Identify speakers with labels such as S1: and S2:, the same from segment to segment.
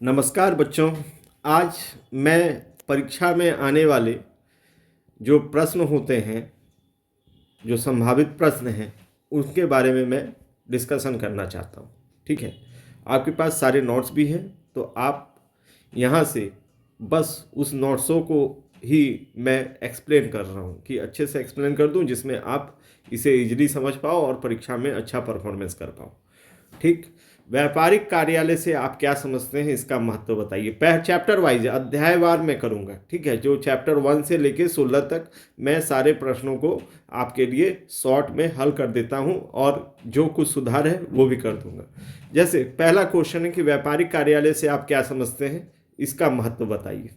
S1: नमस्कार बच्चों। आज मैं परीक्षा में आने वाले जो प्रश्न होते हैं, जो संभावित प्रश्न हैं, उसके बारे में मैं डिस्कशन करना चाहता हूँ। ठीक है, आपके पास सारे नोट्स भी हैं, तो आप यहाँ से बस उस नोट्सों को ही मैं एक्सप्लेन कर रहा हूँ कि अच्छे से एक्सप्लेन कर दूँ, जिसमें आप इसे इजीली समझ पाओ और परीक्षा में अच्छा परफॉर्मेंस कर पाओ। ठीक, व्यापारिक कार्यालय से आप क्या समझते हैं, इसका महत्व बताइए। चैप्टर वाइज अध्यायवार में करूंगा। ठीक है, जो चैप्टर 1 से लेके 16 तक मैं सारे प्रश्नों को आपके लिए शॉर्ट में हल कर देता हूं और जो कुछ सुधार है वो भी कर दूंगा। जैसे पहला क्वेश्चन है कि व्यापारिक कार्यालय से आप क्या समझते हैं, इसका महत्व बताइए।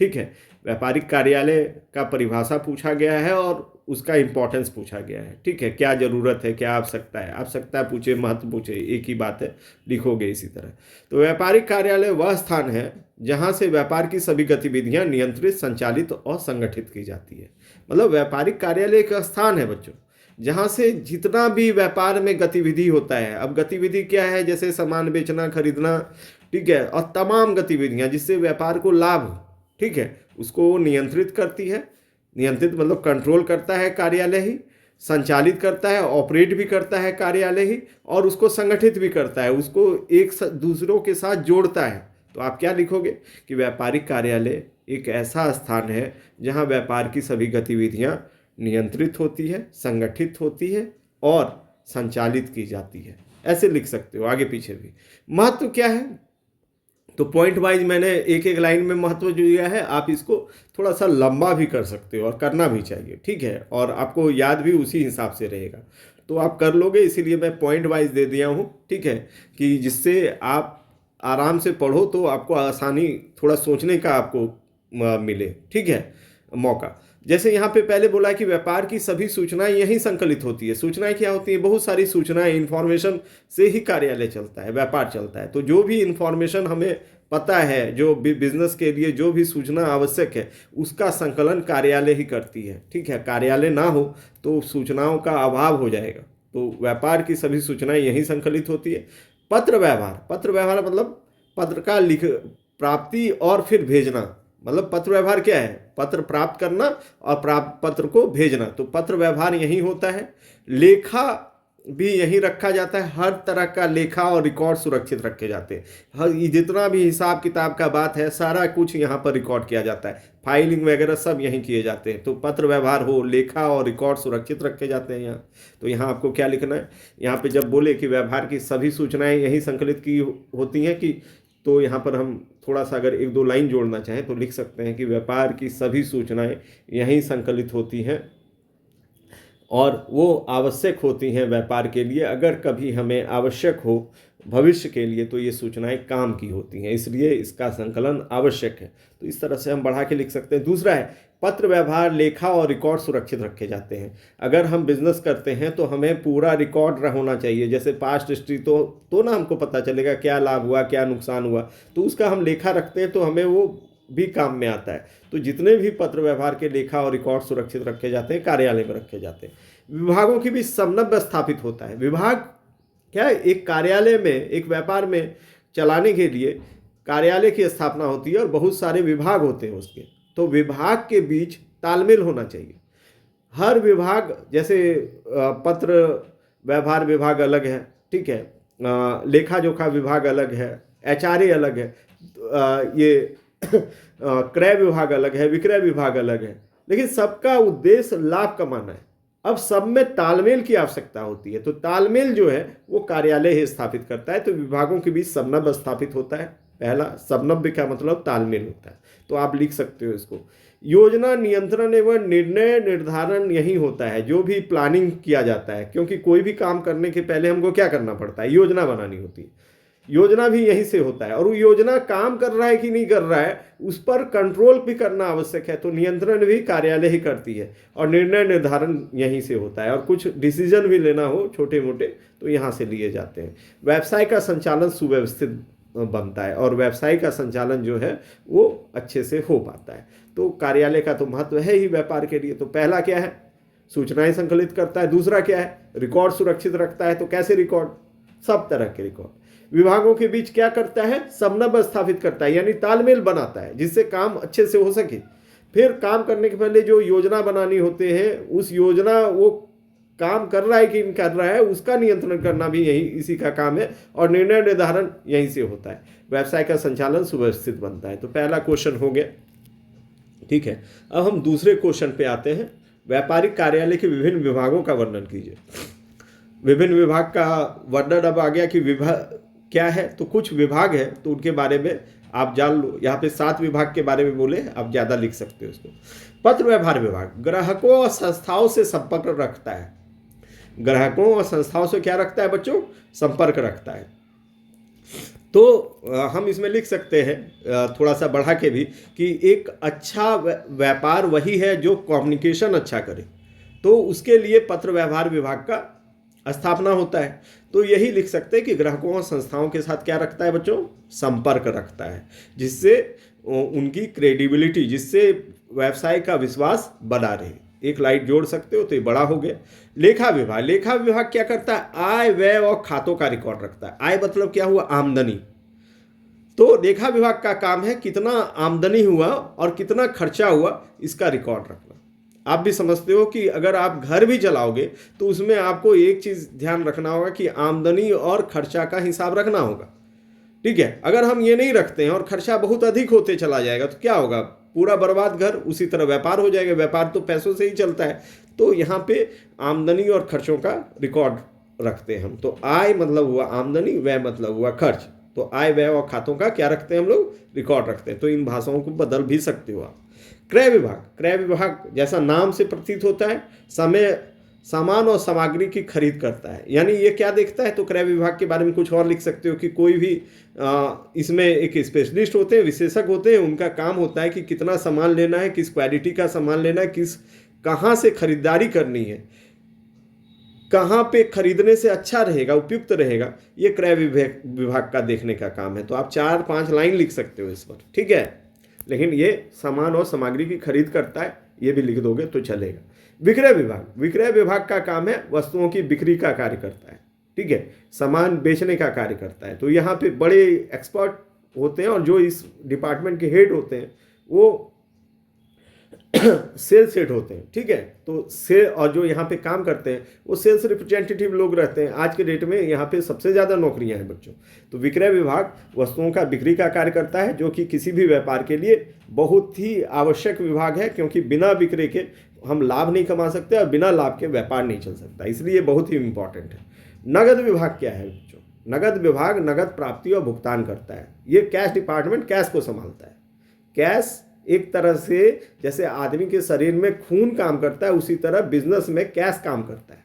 S1: ठीक है, व्यापारिक कार्यालय का परिभाषा पूछा गया है और उसका इंपॉर्टेंस पूछा गया है। ठीक है, क्या ज़रूरत है, क्या आवश्यकता पूछे, महत्व पूछे, एक ही बात है, लिखोगे इसी तरह। तो व्यापारिक कार्यालय वह स्थान है जहां से व्यापार की सभी गतिविधियां नियंत्रित, संचालित और संगठित की जाती है। मतलब व्यापारिक कार्यालय एक स्थान है बच्चों, जहां से जितना भी व्यापार में गतिविधि होता है। अब गतिविधि क्या है, जैसे सामान बेचना, खरीदना, ठीक है, और तमाम गतिविधियां जिससे व्यापार को लाभ हो, ठीक है, उसको नियंत्रित करती है। नियंत्रित मतलब कंट्रोल करता है कार्यालय ही, संचालित करता है, ऑपरेट भी करता है कार्यालय ही, और उसको संगठित भी करता है, उसको एक दूसरों के साथ जोड़ता है। तो आप क्या लिखोगे कि व्यापारिक कार्यालय एक ऐसा स्थान है जहां व्यापार की सभी गतिविधियां नियंत्रित होती है, संगठित होती है और संचालित की जाती है। ऐसे लिख सकते हो, आगे पीछे भी। महत्व क्या है, तो पॉइंट वाइज मैंने एक एक लाइन में महत्व जो दिया है, आप इसको थोड़ा सा लंबा भी कर सकते हो और करना भी चाहिए। ठीक है, और आपको याद भी उसी हिसाब से रहेगा, तो आप कर लोगे। इसीलिए मैं पॉइंट वाइज दे दिया हूँ। ठीक है, कि जिससे आप आराम से पढ़ो तो आपको आसानी, थोड़ा सोचने का आपको मिले। ठीक है, मौका। जैसे यहाँ पे पहले बोला कि व्यापार की सभी सूचनाएं यहीं संकलित होती है। सूचनाएं क्या होती है, बहुत सारी सूचनाएं, इंफॉर्मेशन से ही कार्यालय चलता है, व्यापार चलता है। तो जो भी इंफॉर्मेशन हमें पता है, जो भी बिजनेस के लिए जो भी सूचना आवश्यक है, उसका संकलन कार्यालय ही करती है। ठीक है, कार्यालय ना हो तो सूचनाओं का अभाव हो जाएगा। तो व्यापार की सभी सूचनाएं यहीं संकलित होती है। पत्र व्यवहार मतलब पत्र का लिख प्राप्ति और फिर भेजना। मतलब पत्र व्यवहार क्या है, पत्र प्राप्त करना और प्राप्त पत्र को भेजना। तो पत्र व्यवहार यही होता है। लेखा भी यहीं रखा जाता है। हर तरह का लेखा और रिकॉर्ड सुरक्षित रखे जाते हैं। हर जितना भी हिसाब किताब का बात है, सारा कुछ यहाँ पर रिकॉर्ड किया जाता है। फाइलिंग वगैरह सब यहीं किए जाते हैं। तो पत्र व्यवहार हो, लेखा और रिकॉर्ड सुरक्षित रखे जाते हैं यहाँ। तो यहाँ आपको क्या लिखना है, यहाँ पे जब बोले कि व्यवहार की सभी सूचनाएं यहीं संकलित की होती हैं, कि तो यहाँ पर हम थोड़ा सा अगर एक दो लाइन जोड़ना चाहें तो लिख सकते हैं कि व्यापार की सभी सूचनाएं यहीं संकलित होती हैं और वो आवश्यक होती हैं व्यापार के लिए। अगर कभी हमें आवश्यक हो भविष्य के लिए तो ये सूचनाएं काम की होती हैं, इसलिए इसका संकलन आवश्यक है। तो इस तरह से हम बढ़ा के लिख सकते हैं। दूसरा है, पत्र व्यवहार, लेखा और रिकॉर्ड सुरक्षित रखे जाते हैं। अगर हम बिजनेस करते हैं तो हमें पूरा रिकॉर्ड होना चाहिए। जैसे पास्ट हिस्ट्री तो ना हमको पता चलेगा क्या लाभ हुआ, क्या नुकसान हुआ, तो उसका हम लेखा रखते हैं तो हमें वो भी काम में आता है। तो जितने भी पत्र व्यवहार के लेखा और रिकॉर्ड सुरक्षित रखे जाते हैं, कार्यालय में रखे जाते हैं। विभागों की भी समन्वय स्थापित होता है। विभाग क्या है, एक कार्यालय में, एक व्यापार में चलाने के लिए कार्यालय की स्थापना होती है और बहुत सारे विभाग होते हैं उसके। तो विभाग के बीच तालमेल होना चाहिए। हर विभाग, जैसे पत्र व्यवहार विभाग अलग है, ठीक है, लेखा जोखा विभाग अलग है, एचआरए अलग है, ये क्रय विभाग अलग है, विक्रय विभाग अलग है, लेकिन सबका उद्देश्य लाभ कमाना है। अब सब में तालमेल की आवश्यकता होती है। तो तालमेल जो है वो कार्यालय ही स्थापित करता है। तो विभागों के बीच समन्वय स्थापित होता है। पहला समन्वय का मतलब तालमेल होता है। तो आप लिख सकते हो इसको। योजना, नियंत्रण एवं निर्णय निर्धारण यही होता है, जो भी प्लानिंग किया जाता है। क्योंकि कोई भी काम करने के पहले हमको क्या करना पड़ता है, योजना बनानी होती है। योजना भी यहीं से होता है। और वो योजना काम कर रहा है कि नहीं कर रहा है, उस पर कंट्रोल भी करना आवश्यक है। तो नियंत्रण भी कार्यालय ही करती है और निर्णय निर्धारण यहीं से होता है। और कुछ डिसीजन भी लेना हो छोटे मोटे तो यहाँ से लिए जाते हैं। व्यवसाय का संचालन सुव्यवस्थित बनता है और व्यवसाय का संचालन जो है वो अच्छे से हो पाता है। तो कार्यालय का तो महत्व है ही व्यापार के लिए। तो पहला क्या है, सूचनाएं संकलित करता है। दूसरा क्या है, रिकॉर्ड सुरक्षित रखता है। तो कैसे रिकॉर्ड, सब तरह के रिकॉर्ड। विभागों के बीच क्या करता है, समन्वय स्थापित करता है, यानी तालमेल बनाता है जिससे काम अच्छे से हो सके। फिर काम करने के पहले जो योजना बनानी होती है, उस योजना वो काम कर रहा है कि नहीं कर रहा है उसका नियंत्रण करना भी यही इसी का काम है, और निर्णय निर्धारण यहीं से होता है। व्यवसाय का संचालन सुव्यवस्थित बनता है। तो पहला क्वेश्चन हो गया, ठीक है। अब हम दूसरे क्वेश्चन पे आते हैं। व्यापारिक कार्यालय के विभिन्न विभागों का वर्णन कीजिए। विभिन्न विभाग का वर्णन अब आ गया कि विभाग क्या है, तो कुछ विभाग है तो उनके बारे में आप जान लो। यहाँ पे 7 विभाग के बारे में बोले, आप ज़्यादा लिख सकते हो इसको। पत्र व्यवहार विभाग ग्राहकों और संस्थाओं से संपर्क रखता है। ग्राहकों और संस्थाओं से क्या रखता है बच्चों, संपर्क रखता है। तो हम इसमें लिख सकते हैं थोड़ा सा बढ़ा के भी कि एक अच्छा व्यापार वही है जो कम्युनिकेशन अच्छा करे, तो उसके लिए पत्र व्यवहार विभाग का स्थापना होता है। तो यही लिख सकते हैं कि ग्राहकों और संस्थाओं के साथ क्या रखता है बच्चों, संपर्क रखता है, जिससे उनकी क्रेडिबिलिटी, जिससे व्यवसाय का विश्वास बना रहे। एक लाइट जोड़ सकते हो तो ये बड़ा हो गया। लेखा विभाग, लेखा विभाग क्या करता है, आय व्यय और खातों का रिकॉर्ड रखता है। आय मतलब क्या हुआ, आमदनी। तो लेखा विभाग का काम है कितना आमदनी हुआ और कितना खर्चा हुआ इसका रिकॉर्ड रखना। आप भी समझते हो कि अगर आप घर भी चलाओगे तो उसमें आपको एक चीज़ ध्यान रखना होगा कि आमदनी और खर्चा का हिसाब रखना होगा, ठीक है। अगर हम ये नहीं रखते हैं और खर्चा बहुत अधिक होते चला जाएगा तो क्या होगा, पूरा बर्बाद घर। उसी तरह व्यापार हो जाएगा, व्यापार तो पैसों से ही चलता है। तो यहाँ पे आमदनी और खर्चों का रिकॉर्ड रखते हैं हम। तो आय मतलब हुआ आमदनी, व्यय मतलब हुआ खर्च। तो आय व्यय और खातों का क्या रखते हैं हम लोग, रिकॉर्ड रखते हैं। तो इन भाषाओं को बदल भी सकते हो आप। क्रय विभाग, क्रय विभाग जैसा नाम से प्रतीत होता है, सामान और सामग्री की खरीद करता है। यानी ये क्या देखता है, तो क्रय विभाग के बारे में कुछ और लिख सकते हो कि कोई भी इसमें एक स्पेशलिस्ट होते हैं, विशेषज्ञ होते हैं। उनका काम होता है कि कितना सामान लेना है, किस क्वालिटी का सामान लेना है, कहाँ से खरीदारी करनी है, कहाँ पे खरीदने से अच्छा रहेगा, उपयुक्त रहेगा, ये क्रय विभाग का देखने का काम है। तो आप 4-5 लाइन लिख सकते हो इस पर, ठीक है। लेकिन ये सामान और सामग्री की खरीद करता है, ये भी लिख दोगे तो चलेगा। विक्रय विभाग, विक्रय विभाग का काम है वस्तुओं की बिक्री का कार्य करता है, ठीक है, सामान बेचने का कार्य करता है। तो यहाँ पे बड़े एक्सपर्ट होते हैं और जो इस डिपार्टमेंट के हेड होते हैं वो सेल्स हेड होते हैं, ठीक है। तो और जो यहाँ पे काम करते हैं वो सेल्स रिप्रेजेंटेटिव लोग रहते हैं। आज के डेट में यहाँ पे सबसे ज़्यादा नौकरियाँ हैं बच्चों। तो विक्रय विभाग वस्तुओं का बिक्री का कार्य करता है, जो कि किसी भी व्यापार के लिए बहुत ही आवश्यक विभाग है, क्योंकि बिना बिक्री के हम लाभ नहीं कमा सकते और बिना लाभ के व्यापार नहीं चल सकता, इसलिए बहुत ही इम्पॉर्टेंट है। नगद विभाग क्या है बच्चों, नगद विभाग नगद प्राप्ति और भुगतान करता है। ये कैश डिपार्टमेंट कैश को संभालता है। कैश एक तरह से जैसे आदमी के शरीर में खून काम करता है, उसी तरह बिजनेस में कैश काम करता है।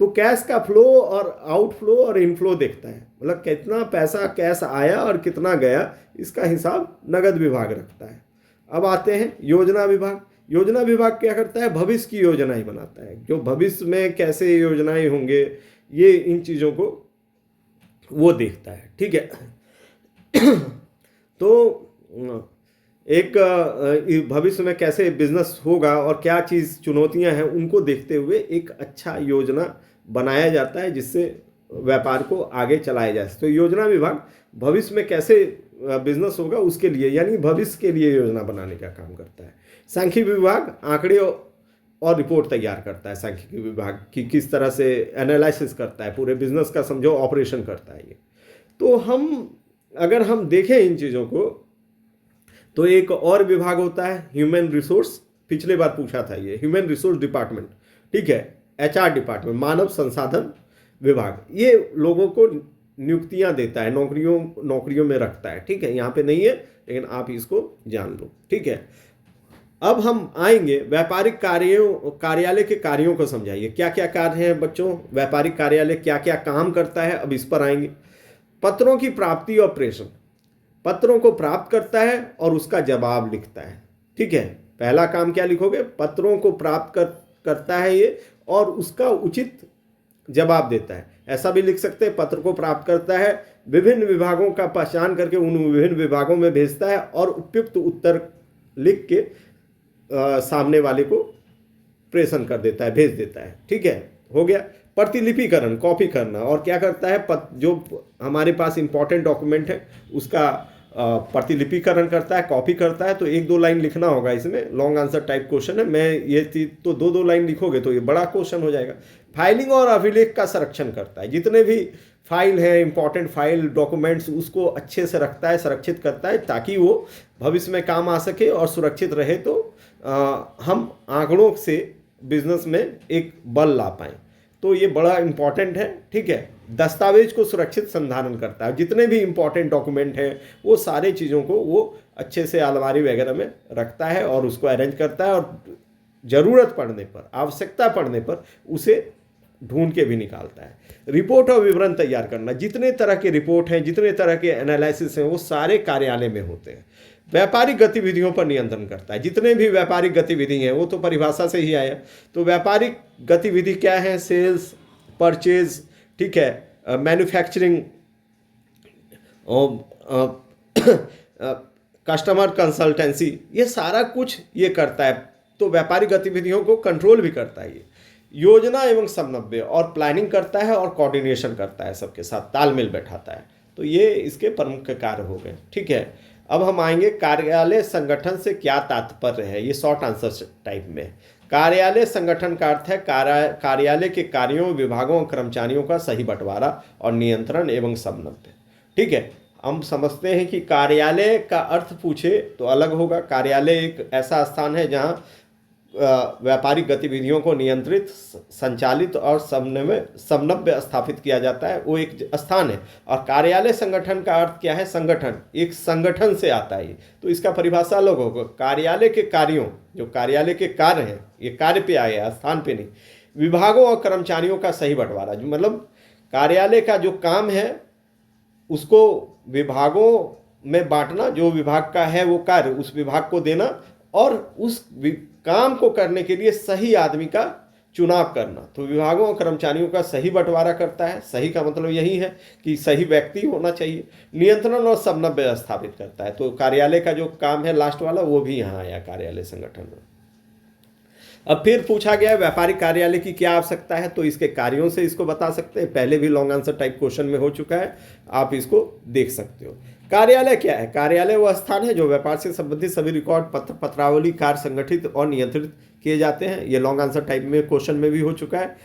S1: तो कैश का फ्लो और आउटफ्लो और इनफ्लो देखता है, मतलब कितना पैसा कैश आया और कितना गया, इसका हिसाब नगद विभाग रखता है। अब आते हैं योजना विभाग। योजना विभाग क्या करता है, भविष्य की योजनाएं बनाता है। जो भविष्य में कैसे योजनाएं होंगे, ये इन चीज़ों को वो देखता है, ठीक है। तो एक भविष्य में कैसे बिजनेस होगा और क्या चीज़ चुनौतियां हैं, उनको देखते हुए एक अच्छा योजना बनाया जाता है जिससे व्यापार को आगे चलाया जा सके। तो योजना विभाग भविष्य में कैसे बिजनेस होगा उसके लिए, यानी भविष्य के लिए योजना बनाने का काम करता है। सांख्यिकी विभाग आंकड़े और रिपोर्ट तैयार करता है। सांख्यिकी विभाग की किस तरह से एनालिसिस करता है, पूरे बिजनेस का समझो ऑपरेशन करता है ये। तो अगर हम देखें इन चीज़ों को, तो एक और विभाग होता है ह्यूमन रिसोर्स। पिछले बार पूछा था ये, ह्यूमन रिसोर्स डिपार्टमेंट, ठीक है, HR डिपार्टमेंट, मानव संसाधन विभाग। ये लोगों को नियुक्तियां देता है, नौकरियों में रखता है, ठीक है। यहाँ पे नहीं है लेकिन आप इसको जान लो, ठीक है। अब हम आएंगे व्यापारिक कार्यालय के कार्यों को समझाइए। क्या क्या कार्य हैं बच्चों, व्यापारिक कार्यालय क्या क्या काम करता है, अब इस पर आएंगे। पत्रों की प्राप्ति और प्रेषण, पत्रों को प्राप्त करता है और उसका जवाब लिखता है, ठीक है। पहला काम क्या लिखोगे, पत्रों को प्राप्त करता है ये और उसका उचित जवाब देता है। ऐसा भी लिख सकते हैं, पत्र को प्राप्त करता है, विभिन्न विभागों का पहचान करके उन विभिन्न विभागों में भेजता है और उपयुक्त उत्तर लिख के सामने वाले को प्रेषण कर देता है, भेज देता है, ठीक है, हो गया। प्रतिलिपिकरण, कॉपी करना। और क्या करता है, जो हमारे पास इंपॉर्टेंट डॉक्यूमेंट है उसका प्रतिलिपिकरण करता है, कॉपी करता है। तो 1-2 लाइन लिखना होगा, इसमें लॉन्ग आंसर टाइप क्वेश्चन है। मैं ये चीज तो 2-2 लाइन लिखोगे तो ये बड़ा क्वेश्चन हो जाएगा। फाइलिंग और अभिलेख का संरक्षण करता है, जितने भी फाइल है, इंपॉर्टेंट फाइल डॉक्यूमेंट्स, उसको अच्छे से रखता है, संरक्षित करता है, ताकि वो भविष्य में काम आ सके और सुरक्षित रहे। तो हम आंकड़ों से बिजनेस में एक बल ला पाएँ। तो ये बड़ा इंपॉर्टेंट है, ठीक है। दस्तावेज को सुरक्षित संधारण करता है, जितने भी इंपॉर्टेंट डॉक्यूमेंट हैं वो सारे चीज़ों को वो अच्छे से अलमारी वगैरह में रखता है और उसको अरेंज करता है, और ज़रूरत पड़ने पर, आवश्यकता पड़ने पर उसे ढूंढ के भी निकालता है। रिपोर्ट और विवरण तैयार करना, जितने तरह के रिपोर्ट हैं, जितने तरह के एनालिसिस हैं, वो सारे कार्यालय में होते हैं। व्यापारिक गतिविधियों पर नियंत्रण करता है, जितने भी व्यापारिक गतिविधि हैं, वो तो परिभाषा से ही आया। तो व्यापारिक गतिविधि क्या है, सेल्स, परचेज, ठीक है, मैन्युफैक्चरिंग, कस्टमर कंसल्टेंसी, ये सारा कुछ ये करता है। तो व्यापारिक गतिविधियों को कंट्रोल भी करता है। ये योजना एवं समन्वय और प्लानिंग करता है और कोऑर्डिनेशन करता है, सबके साथ तालमेल बैठाता है। तो ये इसके प्रमुख कार्य हो गए, ठीक है। अब हम आएंगे कार्यालय संगठन से क्या तात्पर्य है, ये शॉर्ट आंसर टाइप में। कार्यालय संगठन का अर्थ है कार्यालय के कार्यों, विभागों और कर्मचारियों का सही बंटवारा और नियंत्रण एवं समन्वय, ठीक है। हम समझते हैं कि कार्यालय का अर्थ पूछे तो अलग होगा। कार्यालय एक ऐसा स्थान है जहाँ व्यापारिक गतिविधियों को नियंत्रित, संचालित और समन्वय स्थापित किया जाता है, वो एक स्थान है। और कार्यालय संगठन का अर्थ क्या है, संगठन, एक संगठन से आता है। तो इसका परिभाषा अलग होगा। कार्यालय के कार्यों, जो कार्यालय के कार्य हैं, ये कार्य पे आए, स्थान पे नहीं। विभागों और कर्मचारियों का सही बंटवारा, जो मतलब कार्यालय का जो काम है उसको विभागों में बांटना, जो विभाग का है वो कार्य उस विभाग को देना, और उस काम को करने के लिए सही आदमी का चुनाव करना। तो विभागों और कर्मचारियों का सही बंटवारा करता है। सही का मतलब यही है कि सही व्यक्ति होना चाहिए। नियंत्रण और समन्वय स्थापित करता है। तो कार्यालय का जो काम है लास्ट वाला, वो भी यहाँ आया कार्यालय संगठन में। अब फिर पूछा गया व्यापारिक कार्यालय की क्या आवश्यकता है, तो इसके कार्यों से इसको बता सकते हैं। पहले भी लॉन्ग आंसर टाइप क्वेश्चन में हो चुका है, आप इसको देख सकते हो। कार्यालय क्या है, कार्यालय वह स्थान है जो व्यापार से संबंधित सभी रिकॉर्ड, पत्र, पत्रावली, कार्य संगठित और नियंत्रित किए जाते हैं। ये लॉन्ग आंसर टाइप में क्वेश्चन में भी हो चुका है।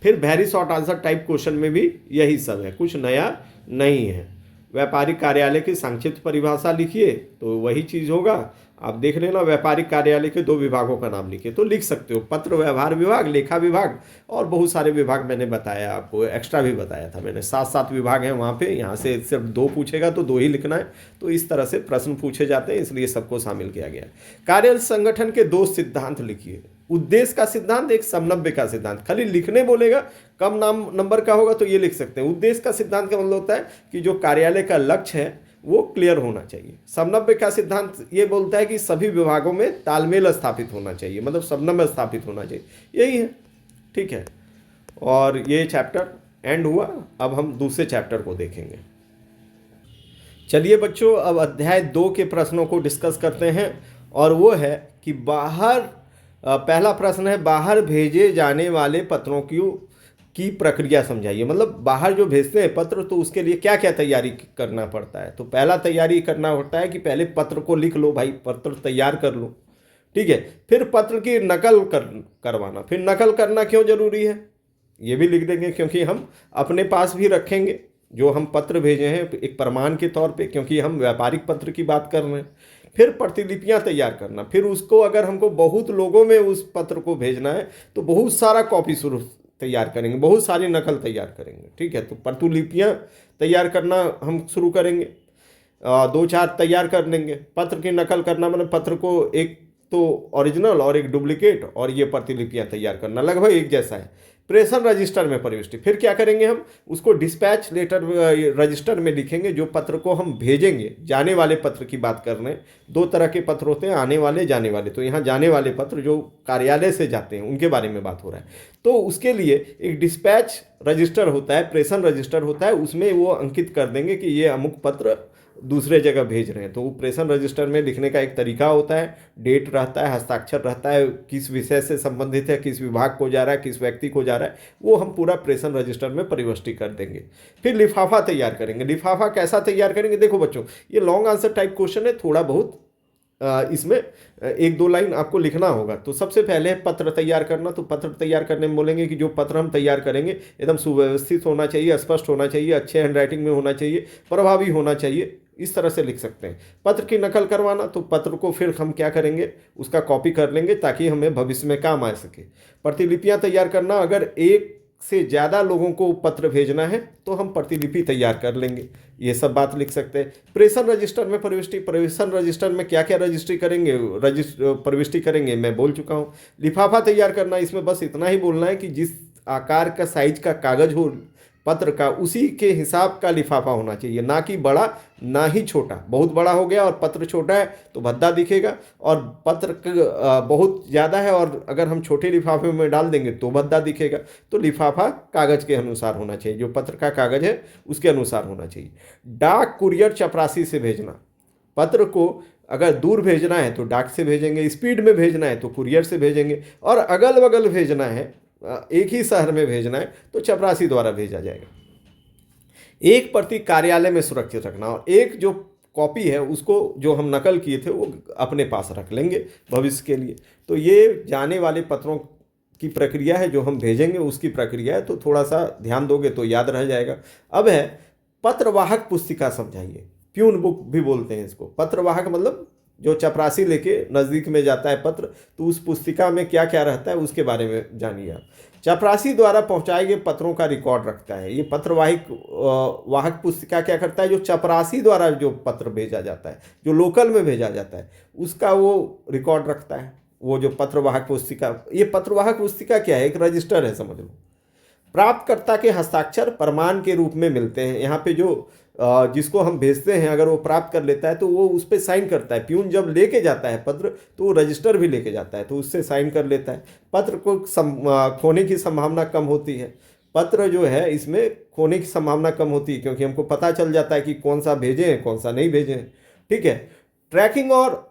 S1: फिर very short answer type question में भी यही सब है, कुछ नया नहीं है। व्यापारिक कार्यालय की संक्षिप्त परिभाषा लिखिए तो वही चीज़ होगा। आप देख लेना, व्यापारिक कार्यालय के 2 विभागों का नाम लिखिए तो लिख सकते हो, पत्र व्यवहार विभाग, लेखा विभाग, और बहुत सारे विभाग मैंने बताया आपको, एक्स्ट्रा भी बताया था मैंने। 7 विभाग हैं वहाँ पे। यहाँ से सिर्फ 2 पूछेगा तो 2 ही लिखना है। तो इस तरह से प्रश्न पूछे जाते हैं, इसलिए सबको शामिल किया गया है। कार्यालय संगठन के 2 सिद्धांत लिखिए। उद्देश्य का सिद्धांत, एक समन्वय का सिद्धांत। खाली लिखने बोलेगा, कम नंबर का होगा तो ये लिख सकते हैं। उद्देश्य का सिद्धांत का मतलब होता है कि जो कार्यालय का लक्ष्य है वो क्लियर होना चाहिए। समन्वय का सिद्धांत ये बोलता है कि सभी विभागों में तालमेल स्थापित होना चाहिए, मतलब समन्वय स्थापित होना चाहिए, यही है, ठीक है। और ये चैप्टर एंड हुआ। अब हम दूसरे चैप्टर को देखेंगे। चलिए बच्चों, अब अध्याय 2 के प्रश्नों को डिस्कस करते हैं। और वो है कि पहला प्रश्न है, बाहर भेजे जाने वाले पत्रों की प्रक्रिया समझाइए। मतलब बाहर जो भेजते हैं पत्र, तो उसके लिए क्या क्या तैयारी करना पड़ता है। तो पहला तैयारी करना होता है कि पहले पत्र को लिख लो भाई, पत्र तैयार कर लो, ठीक है। फिर पत्र की नकल करवाना। फिर नकल करना क्यों जरूरी है ये भी लिख देंगे, क्योंकि हम अपने पास भी रखेंगे जो हम पत्र भेजे हैं एक प्रमाण के तौर पे, क्योंकि हम व्यापारिक पत्र की बात कर रहे हैं। फिर प्रतिलिपियां तैयार करना। फिर उसको अगर हमको बहुत लोगों में उस पत्र को भेजना है तो बहुत सारा कॉपी तैयार करेंगे, बहुत सारी नकल तैयार करेंगे, ठीक है। तो प्रतिलिपियां तैयार करना हम शुरू करेंगे, 2-4 तैयार कर लेंगे। पत्र की नकल करना मतलब पत्र को एक तो ओरिजिनल और एक डुप्लीकेट, और ये प्रतिलिपियां तैयार करना लगभग एक जैसा है। प्रेषण रजिस्टर में प्रविष्टि। फिर क्या करेंगे, हम उसको डिस्पैच लेटर रजिस्टर में लिखेंगे, जो पत्र को हम भेजेंगे। जाने वाले पत्र की बात कर रहे हैं, 2 तरह के पत्र होते हैं, आने वाले, जाने वाले। तो यहाँ जाने वाले पत्र जो कार्यालय से जाते हैं उनके बारे में बात हो रहा है। तो उसके लिए एक डिस्पैच रजिस्टर होता है, प्रेषण रजिस्टर होता है, उसमें वो अंकित कर देंगे कि ये अमुक पत्र दूसरे जगह भेज रहे हैं। तो वो प्रेषण रजिस्टर में लिखने का एक तरीका होता है, डेट रहता है, हस्ताक्षर रहता है, किस विषय से संबंधित है, किस विभाग को जा रहा है, किस व्यक्ति को जा रहा है, वो हम पूरा प्रेषण रजिस्टर में प्रविष्टि कर देंगे। फिर लिफाफा तैयार करेंगे। लिफाफा कैसा तैयार करेंगे? देखो बच्चों, ये लॉन्ग आंसर टाइप क्वेश्चन है, थोड़ा बहुत इसमें एक दो लाइन आपको लिखना होगा। तो सबसे पहले पत्र तैयार करना। तो पत्र तैयार करने में बोलेंगे कि जो पत्र हम तैयार करेंगे एकदम सुव्यवस्थित होना चाहिए, स्पष्ट होना चाहिए, अच्छे हैंडराइटिंग में होना चाहिए, प्रभावी होना चाहिए, इस तरह से लिख सकते हैं। पत्र की नकल करवाना, तो पत्र को फिर हम क्या करेंगे, उसका कॉपी कर लेंगे ताकि हमें भविष्य में काम आ सके। प्रतिलिपियां तैयार करना, अगर एक से ज़्यादा लोगों को पत्र भेजना है तो हम प्रतिलिपि तैयार कर लेंगे, ये सब बात लिख सकते हैं। प्रेषण रजिस्टर में प्रविष्टि, प्रेषण रजिस्टर में क्या क्या रजिस्ट्री करेंगे, प्रविष्टि करेंगे, मैं बोल चुका हूँ। लिफाफा तैयार करना, इसमें बस इतना ही बोलना है कि जिस आकार का साइज का कागज हो पत्र का, उसी के हिसाब का लिफाफा होना चाहिए, ना कि बड़ा ना ही छोटा। बहुत बड़ा हो गया और पत्र छोटा है तो भद्दा दिखेगा, और पत्र बहुत ज़्यादा है और अगर हम छोटे लिफाफे में डाल देंगे तो भद्दा दिखेगा। तो लिफाफा कागज के अनुसार होना चाहिए, जो पत्र का कागज है उसके अनुसार होना चाहिए। डाक, कुरियर, चपरासी से भेजना। पत्र को अगर दूर भेजना है तो डाक से भेजेंगे, स्पीड में भेजना है तो कुरियर से भेजेंगे, और अगल बगल भेजना है, एक ही शहर में भेजना है तो चपरासी द्वारा भेजा जाएगा। एक प्रति कार्यालय में सुरक्षित रखना, और एक जो कॉपी है उसको जो हम नकल किए थे वो अपने पास रख लेंगे भविष्य के लिए। तो ये जाने वाले पत्रों की प्रक्रिया है, जो हम भेजेंगे उसकी प्रक्रिया है, तो थोड़ा सा ध्यान दोगे तो याद रह जाएगा। अब है पत्रवाहक पुस्तिका, समझाइए। प्यून बुक भी बोलते हैं इसको। पत्रवाहक मतलब जो चपरासी लेके नज़दीक में जाता है पत्र, तो उस पुस्तिका में क्या क्या रहता है उसके बारे में जानिए आप। चपरासी द्वारा पहुंचाए गए पत्रों का रिकॉर्ड रखता है। ये पत्रवाहिक वाहक पुस्तिका क्या करता है, जो चपरासी द्वारा जो पत्र भेजा जाता है, जो लोकल में भेजा जाता है, उसका वो रिकॉर्ड रखता है, वो जो पत्रवाहक पुस्तिका। ये पत्रवाहक पुस्तिका क्या है, एक रजिस्टर है, समझ लो। प्राप्तकर्ता के हस्ताक्षर प्रमाण के रूप में मिलते हैं। यहाँ पे जो जिसको हम भेजते हैं, अगर वो प्राप्त कर लेता है तो वो उस पर साइन करता है। प्यून जब लेके जाता है पत्र तो वो रजिस्टर भी लेके जाता है, तो उससे साइन कर लेता है। पत्र को खोने की संभावना कम होती है। पत्र जो है इसमें खोने की संभावना कम होती है, क्योंकि हमको पता चल जाता है कि कौन सा भेजे हैं, कौन सा नहीं भेजे हैं। ठीक है। ट्रैकिंग और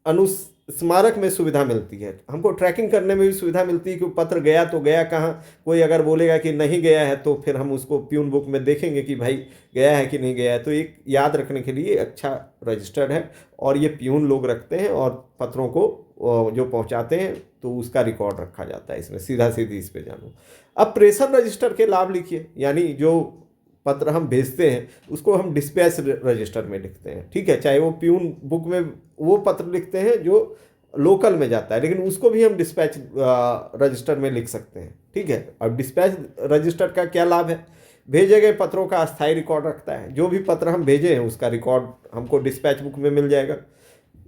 S1: अनुस्मारक में सुविधा मिलती है। हमको ट्रैकिंग करने में भी सुविधा मिलती है कि पत्र गया तो गया कहाँ। कोई अगर बोलेगा कि नहीं गया है तो फिर हम उसको प्यून बुक में देखेंगे कि भाई गया है कि नहीं गया है। तो एक याद रखने के लिए अच्छा रजिस्टर्ड है, और ये प्यून लोग रखते हैं, और पत्रों को जो पहुंचाते हैं तो उसका रिकॉर्ड रखा जाता है इसमें। सीधा सीधी इस पे जानो। अब प्रेषण रजिस्टर के लाभ लिखिए, यानी जो पत्र हम भेजते हैं उसको हम डिस्पैच रजिस्टर में लिखते हैं। ठीक है, चाहे वो प्यून बुक में वो पत्र लिखते हैं जो लोकल में जाता है, लेकिन उसको भी हम डिस्पैच रजिस्टर में लिख सकते हैं। ठीक है। अब डिस्पैच रजिस्टर का क्या लाभ है, भेजे गए पत्रों का अस्थायी रिकॉर्ड रखता है। जो भी पत्र हम भेजे हैं उसका रिकॉर्ड हमको डिस्पैच बुक में मिल जाएगा।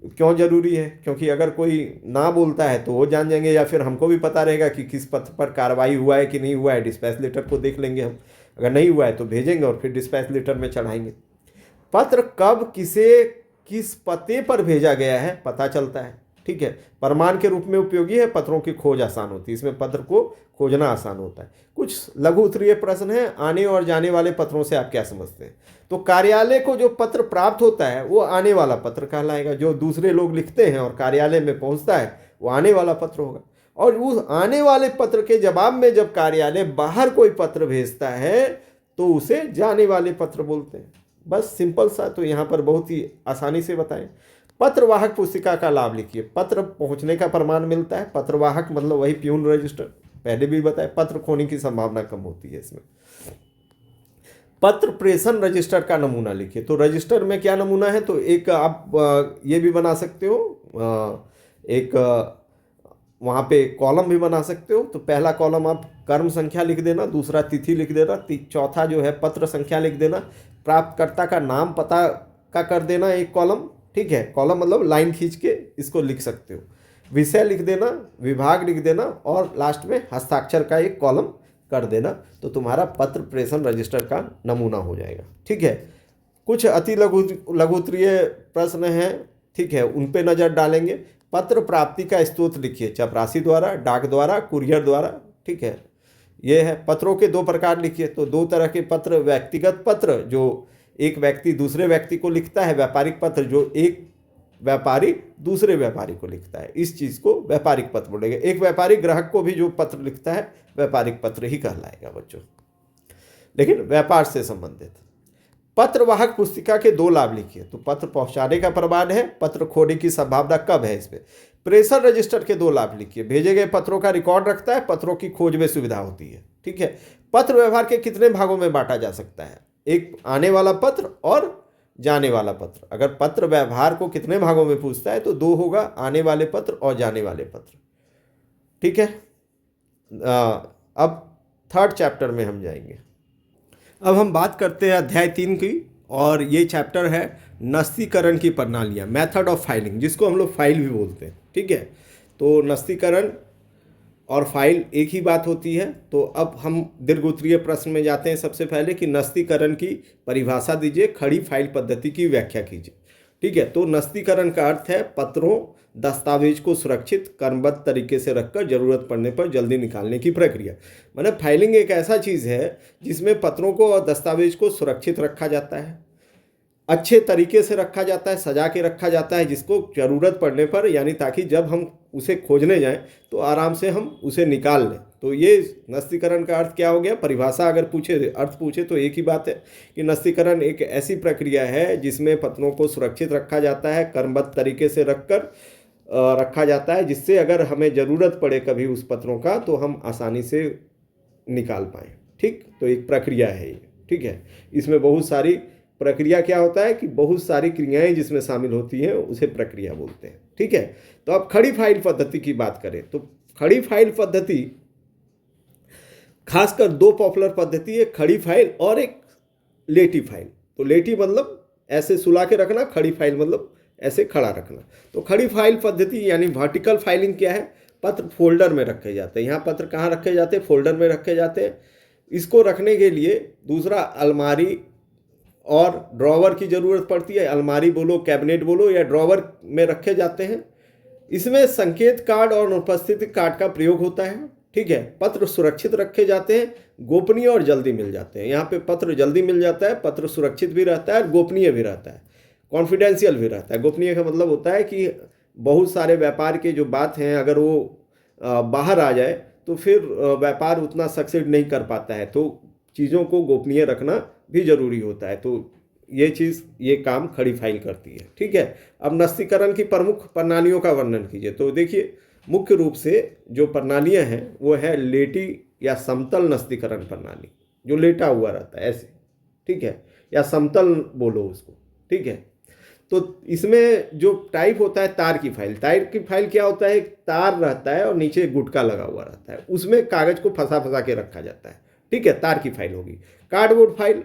S1: क्यों जरूरी है, क्योंकि अगर कोई ना बोलता है तो वो जान जाएंगे, या फिर हमको भी पता रहेगा कि किस पत्र पर कार्रवाई हुआ है कि नहीं हुआ है। डिस्पैच लेटर को देख लेंगे हम, अगर नहीं हुआ है तो भेजेंगे और फिर डिस्पैच लेटर में चढ़ाएंगे। पत्र कब किसे किस पते पर भेजा गया है पता चलता है। ठीक है। प्रमाण के रूप में उपयोगी है, पत्रों की खोज आसान होती है, इसमें पत्र को खोजना आसान होता है। कुछ लघु उत्तरीय प्रश्न है। आने और जाने वाले पत्रों से आप क्या समझते हैं? तो कार्यालय को जो पत्र प्राप्त होता है वो आने वाला पत्र कहलाएगा। जो दूसरे लोग लिखते हैं और कार्यालय में पहुंचता है वो आने वाला पत्र होगा। और उस आने वाले पत्र के जवाब में जब कार्यालय बाहर कोई पत्र भेजता है तो उसे जाने वाले पत्र बोलते हैं। बस सिंपल सा, तो यहाँ पर बहुत ही आसानी से बताएं। पत्रवाहक पुस्तिका का लाभ लिखिए। पत्र पहुंचने का प्रमाण मिलता है। पत्रवाहक मतलब वही प्यून रजिस्टर, पहले भी बताया। पत्र खोने की संभावना कम होती है इसमें। पत्र प्रेषण रजिस्टर का नमूना लिखिए। तो रजिस्टर में क्या नमूना है, तो एक आप ये भी बना सकते हो, एक वहाँ पे कॉलम भी बना सकते हो। तो पहला कॉलम आप कर्म संख्या लिख देना, दूसरा तिथि लिख देना, चौथा जो है पत्र संख्या लिख देना, प्राप्तकर्ता का नाम पता का कर देना एक कॉलम। ठीक है, कॉलम मतलब लाइन खींच के इसको लिख सकते हो। विषय लिख देना, विभाग लिख देना, और लास्ट में हस्ताक्षर का एक कॉलम कर देना, तो तुम्हारा पत्र प्रेषण रजिस्टर का नमूना हो जाएगा। ठीक है। कुछ अति लघुत्तरीय प्रश्न हैं, ठीक है, उन पे नज़र डालेंगे। पत्र प्राप्ति का स्रोत लिखिए। चपरासी द्वारा, डाक द्वारा, कुरियर द्वारा। ठीक है, ये है। पत्रों के दो प्रकार लिखिए। तो दो तरह के पत्र, व्यक्तिगत पत्र जो एक व्यक्ति दूसरे व्यक्ति को लिखता है, व्यापारिक पत्र जो एक व्यापारी दूसरे व्यापारी को लिखता है, इस चीज़ को व्यापारिक पत्र बोलेगा। एक व्यापारी ग्राहक को भी जो पत्र लिखता है व्यापारिक पत्र ही कहलाएगा बच्चों, लेकिन व्यापार से संबंधित। पत्रवाहक पुस्तिका के 2 लाभ लिखिए। तो पत्र पहुंचाने का प्रमाण है, पत्र खोने की संभावना कब है इसमें। प्रेषण रजिस्टर के 2 लाभ लिखिए। भेजे गए पत्रों का रिकॉर्ड रखता है, पत्रों की खोज में सुविधा होती है। ठीक है। पत्र व्यवहार के कितने भागों में बांटा जा सकता है? एक आने वाला पत्र और जाने वाला पत्र। अगर पत्र व्यवहार को कितने भागों में पूछता है तो 2 होगा, आने वाले पत्र और जाने वाले पत्र। ठीक है। अब 3rd चैप्टर में हम जाएंगे। अब हम बात करते हैं अध्याय 3 की, और ये चैप्टर है नस्तीकरण की प्रणालियाँ, मेथड ऑफ फाइलिंग, जिसको हम लोग फाइल भी बोलते हैं। ठीक है। तो नस्तीकरण और फाइल एक ही बात होती है। तो अब हम दीर्घ उत्तरीय प्रश्न में जाते हैं। सबसे पहले कि नस्तीकरण की परिभाषा दीजिए, खड़ी फाइल पद्धति की व्याख्या कीजिए। ठीक है। तो नस्तीकरण का अर्थ है पत्रों दस्तावेज को सुरक्षित क्रमबद्ध तरीके से रखकर जरूरत पड़ने पर जल्दी निकालने की प्रक्रिया। मतलब फाइलिंग एक ऐसा चीज़ है जिसमें पत्रों को और दस्तावेज को सुरक्षित रखा जाता है, अच्छे तरीके से रखा जाता है, सजा के रखा जाता है, जिसको ज़रूरत पड़ने पर, यानी ताकि जब हम उसे खोजने जाएं तो आराम से हम उसे निकाल लें। तो ये नस्तीकरण का अर्थ क्या हो गया? परिभाषा अगर पूछे, अर्थ पूछे तो एक ही बात है कि नस्तीकरण एक ऐसी प्रक्रिया है जिसमें पत्रों को सुरक्षित रखा जाता है, क्रमबद्ध तरीके से रखा जाता है, जिससे अगर हमें ज़रूरत पड़े कभी उस पत्रों का तो हम आसानी से निकाल पाएँ। ठीक। तो एक प्रक्रिया है ये। ठीक है। इसमें बहुत सारी प्रक्रिया क्या होता है कि बहुत सारी क्रियाएं जिसमें शामिल होती हैं उसे प्रक्रिया बोलते हैं। ठीक है। तो अब खड़ी फाइल पद्धति की बात करें तो खड़ी फाइल पद्धति खासकर 2 पॉपुलर पद्धति है, खड़ी फाइल और एक लेटी फाइल। तो लेटी मतलब ऐसे सुला के रखना, खड़ी फाइल मतलब ऐसे खड़ा रखना। तो खड़ी फाइल पद्धति यानी वर्टिकल फाइलिंग क्या है? पत्र फोल्डर में रखे जाते हैं। यहाँ पत्र कहाँ रखे जाते हैं? फोल्डर में रखे जाते हैं। इसको रखने के लिए दूसरा अलमारी और ड्रॉवर की ज़रूरत पड़ती है। अलमारी बोलो, कैबिनेट बोलो, या ड्रॉवर में रखे जाते हैं। इसमें संकेत कार्ड और अनुपस्थिति कार्ड का प्रयोग होता है। ठीक है। पत्र सुरक्षित रखे जाते हैं, गोपनीय और जल्दी मिल जाते हैं। यहाँ पे पत्र जल्दी मिल जाता है, पत्र सुरक्षित भी रहता है और गोपनीय भी रहता है, कॉन्फिडेंशियल भी रहता है। गोपनीय का मतलब होता है कि बहुत सारे व्यापार के जो बात हैं अगर वो बाहर आ जाए तो फिर व्यापार उतना सक्सेड नहीं कर पाता है, तो चीज़ों को गोपनीय रखना भी जरूरी होता है। तो ये काम खड़ी फाइल करती है। ठीक है। अब नस्तीकरण की प्रमुख प्रणालियों का वर्णन कीजिए। तो देखिए मुख्य रूप से जो प्रणालियां हैं वो है लेटी या समतल नस्तीकरण प्रणाली, जो लेटा हुआ रहता है ऐसे। ठीक है। या समतल बोलो उसको। ठीक है। तो इसमें जो टाइप होता है तार की फाइल। तार की फाइल क्या होता है? एक तार रहता है और नीचे गुटका लगा हुआ रहता है, उसमें कागज को फंसा के रखा जाता है। ठीक है। तार की फाइल होगी। कार्डबोर्ड फाइल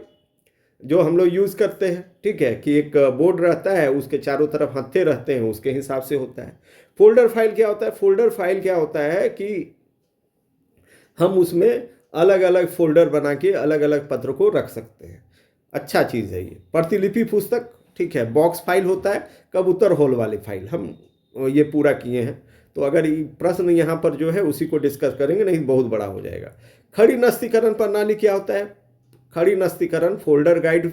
S1: जो हम लोग यूज़ करते हैं। ठीक है। कि एक बोर्ड रहता है, उसके चारों तरफ हत्थे रहते हैं, उसके हिसाब से होता है। फोल्डर फाइल क्या होता है? फोल्डर फाइल क्या होता है कि हम उसमें अलग अलग फोल्डर बना के अलग अलग पत्र को रख सकते हैं। अच्छा चीज़ है ये। प्रतिलिपि पुस्तक। ठीक है। बॉक्स फाइल होता है, कबूतर होल वाली फाइल हम ये पूरा किए हैं। तो अगर प्रश्न यहाँ पर जो है उसी को डिस्कस करेंगे, नहीं बहुत बड़ा हो जाएगा। खड़ी नस्तीकरण प्रणाली क्या होता है? खड़ी नस्तीकरण फोल्डर गाइड,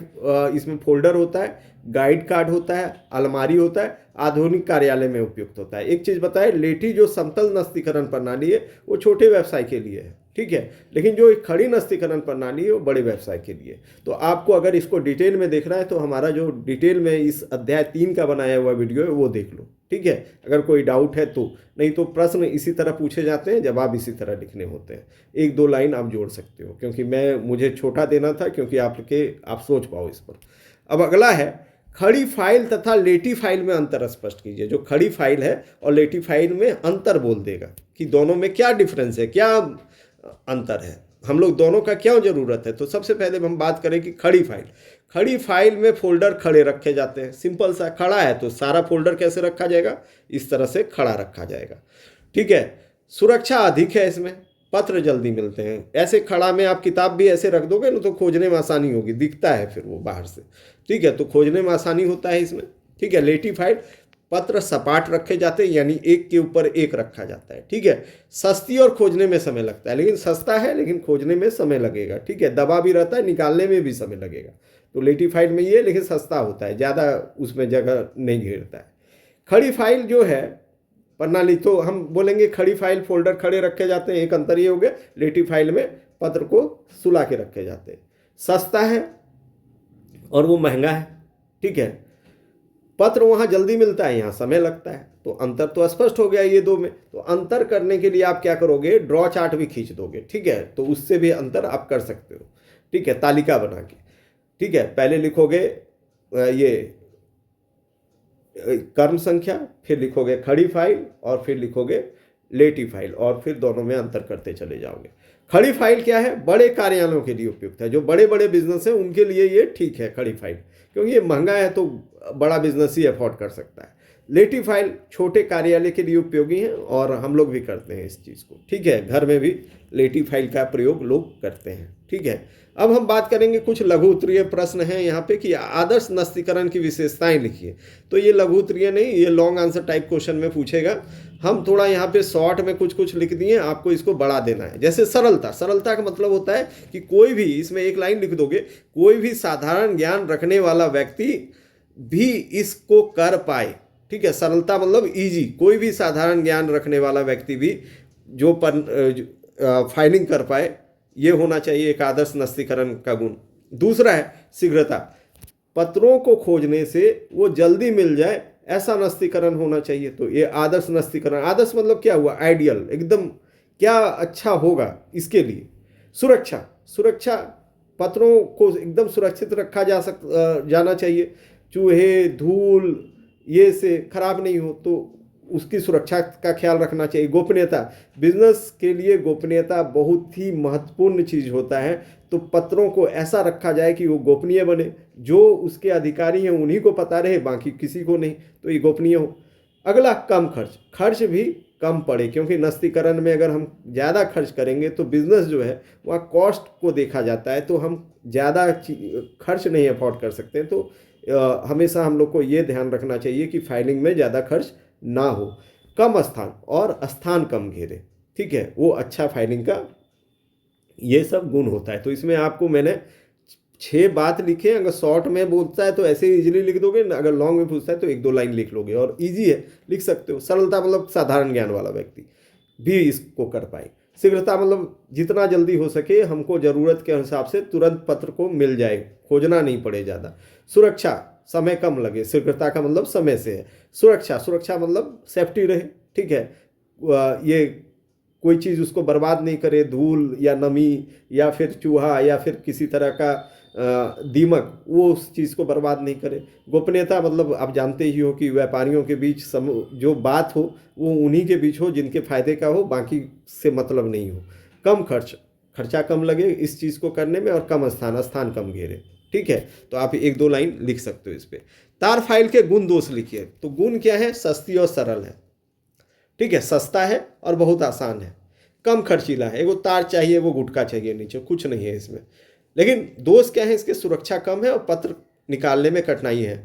S1: इसमें फोल्डर होता है, गाइड कार्ड होता है, अलमारी होता है, आधुनिक कार्यालय में उपयुक्त होता है। एक चीज़ बताए, लेटी जो समतल नस्तीकरण प्रणाली है वो छोटे व्यवसाय के लिए है। ठीक है। लेकिन जो खड़ी नस्तीकरण प्रणाली है वो बड़े व्यवसाय के लिए। तो आपको अगर इसको डिटेल में देखना है तो हमारा जो डिटेल में इस अध्याय 3 का बनाया हुआ वीडियो है वो देख लो। ठीक है। अगर कोई डाउट है तो, नहीं तो प्रश्न इसी तरह पूछे जाते हैं, जवाब इसी तरह लिखने होते हैं। 1-2 लाइन आप जोड़ सकते हो, क्योंकि मुझे छोटा देना था, क्योंकि आप सोच पाओ इस पर। अब अगला है खड़ी फाइल तथा लेटी फाइल में अंतर स्पष्ट कीजिए। जो खड़ी फाइल है और लेटी फाइल में अंतर बोल देगा कि दोनों में क्या डिफरेंस है, क्या अंतर है, हम लोग दोनों का क्या ज़रूरत है। तो सबसे पहले हम बात करें कि खड़ी फाइल में फोल्डर खड़े रखे जाते हैं। सिंपल सा, खड़ा है तो सारा फोल्डर कैसे रखा जाएगा? इस तरह से खड़ा रखा जाएगा। ठीक है। सुरक्षा अधिक है इसमें, पत्र जल्दी मिलते हैं। ऐसे खड़ा में आप किताब भी ऐसे रख दोगे ना तो खोजने में आसानी होगी, दिखता है फिर वो बाहर से। ठीक है। तो खोजने में आसानी होता है इसमें। ठीक है। लेटी फाइल पत्र सपाट रखे जाते हैं, यानी एक के ऊपर एक रखा जाता है। ठीक है, सस्ती और खोजने में समय लगता है, लेकिन सस्ता है लेकिन खोजने में समय लगेगा। ठीक है, दबा भी रहता है, निकालने में भी समय लगेगा। तो लेटी फाइल में ये, लेकिन सस्ता होता है, ज़्यादा उसमें जगह नहीं घेरता है। खड़ी फाइल जो है प्रणाली, तो हम बोलेंगे खड़ी फाइल फोल्डर खड़े रखे जाते हैं, एक अंतर ये हो गया। लेटी फाइल में पत्र को सुला के रखे जाते हैं, सस्ता है और वो महंगा है। ठीक है, पत्र वहाँ जल्दी मिलता है, यहाँ समय लगता है। तो अंतर तो स्पष्ट हो गया ये दो में। तो अंतर करने के लिए आप क्या करोगे, ड्रॉ चार्ट भी खींच दोगे। ठीक है, तो उससे भी अंतर आप कर सकते हो। ठीक है, तालिका बना के। ठीक है, पहले लिखोगे ये कर्म संख्या, फिर लिखोगे खड़ी फाइल और फिर लिखोगे लेटी फाइल, और फिर दोनों में अंतर करते चले जाओगे। खड़ी फाइल क्या है, बड़े कार्यालयों के लिए उपयुक्त है, जो बड़े बड़े बिजनेस है उनके लिए ये ठीक है खड़ी फाइल, क्योंकि ये महंगा है तो बड़ा बिजनेस ही अफोर्ड कर सकता है। लेटी फाइल छोटे कार्यालय के लिए उपयोगी है और हम लोग भी करते हैं इस चीज़ को। ठीक है, घर में भी लेटी फाइल का प्रयोग लोग करते हैं। ठीक है, अब हम बात करेंगे, कुछ लघु उत्तरीय प्रश्न हैं यहाँ पे कि आदर्श नस्तीकरण की विशेषताएं लिखिए। तो ये लघु उत्तरीय नहीं, ये लॉन्ग आंसर टाइप क्वेश्चन में पूछेगा। हम थोड़ा यहाँ पे शॉर्ट में कुछ कुछ लिख दिए, आपको इसको बढ़ा देना है। जैसे सरलता, सरलता का मतलब होता है कि कोई भी, इसमें एक लाइन लिख दोगे, कोई भी साधारण ज्ञान रखने वाला व्यक्ति भी इसको कर पाए। ठीक है, सरलता मतलब इजी, कोई भी साधारण ज्ञान रखने वाला व्यक्ति भी जो फाइलिंग कर पाए, ये होना चाहिए एक आदर्श नस्तीकरण का गुण। दूसरा है शीघ्रता, पत्रों को खोजने से वो जल्दी मिल जाए, ऐसा नस्तीकरण होना चाहिए। तो ये आदर्श नस्तीकरण, आदर्श मतलब क्या हुआ, आइडियल, एकदम क्या अच्छा होगा इसके लिए। सुरक्षा, सुरक्षा, पत्रों को एकदम सुरक्षित रखा जाना चाहिए, चूहे धूल ये से खराब नहीं हो, तो उसकी सुरक्षा का ख्याल रखना चाहिए। गोपनीयता, बिजनेस के लिए गोपनीयता बहुत ही महत्वपूर्ण चीज़ होता है, तो पत्रों को ऐसा रखा जाए कि वो गोपनीय बने, जो उसके अधिकारी हैं उन्हीं को पता रहे, बाकी किसी को नहीं, तो ये गोपनीय हो। अगला कम खर्च, खर्च भी कम पड़े, क्योंकि नस्तीकरण में अगर हम ज़्यादा खर्च करेंगे तो बिजनेस जो है वहाँ कॉस्ट को देखा जाता है, तो हम ज़्यादा खर्च नहीं अफोर्ड कर सकते। तो हमेशा हम लोग को ये ध्यान रखना चाहिए कि फाइलिंग में ज़्यादा खर्च ना हो। कम स्थान और स्थान कम घेरे। ठीक है, वो अच्छा फाइलिंग का ये सब गुण होता है। तो इसमें आपको मैंने 6 बात लिखे, अगर शॉर्ट में बोलता है तो ऐसे ही इजीली लिख दोगे, अगर लॉन्ग में पूछता है तो 1-2 लाइन लिख लोगे, और इजी है, लिख सकते हो। सरलता मतलब साधारण ज्ञान वाला व्यक्ति भी इसको कर पाए। शीघ्रता मतलब जितना जल्दी हो सके हमको ज़रूरत के हिसाब से तुरंत पत्र को मिल जाए, खोजना नहीं पड़े ज़्यादा। सुरक्षा, समय कम लगे, शीघ्रता का मतलब समय से है। सुरक्षा, सुरक्षा मतलब सेफ्टी रहे। ठीक है, ये कोई चीज़ उसको बर्बाद नहीं करे, धूल या नमी या फिर चूहा या फिर किसी तरह का दीमक, वो उस चीज़ को बर्बाद नहीं करे। गोपनीयता मतलब आप जानते ही हो कि व्यापारियों के बीच जो बात हो वो उन्हीं के बीच हो जिनके फ़ायदे का हो, बाकी से मतलब नहीं हो। कम खर्च, खर्चा कम लगे इस चीज़ को करने में, और कम स्थान, स्थान कम घेरे। ठीक है, तो आप 1-2 लाइन लिख सकते हो इस पर। तार फाइल के गुण दोष लिखिए। तो गुण क्या है, सस्ती और सरल है। ठीक है, सस्ता है और बहुत आसान है, कम खर्चीला है, एगो तार चाहिए, वो गुटका चाहिए, नीचे कुछ नहीं है इसमें। लेकिन दोष क्या है, इसके सुरक्षा कम है और पत्र निकालने में कठिनाई है।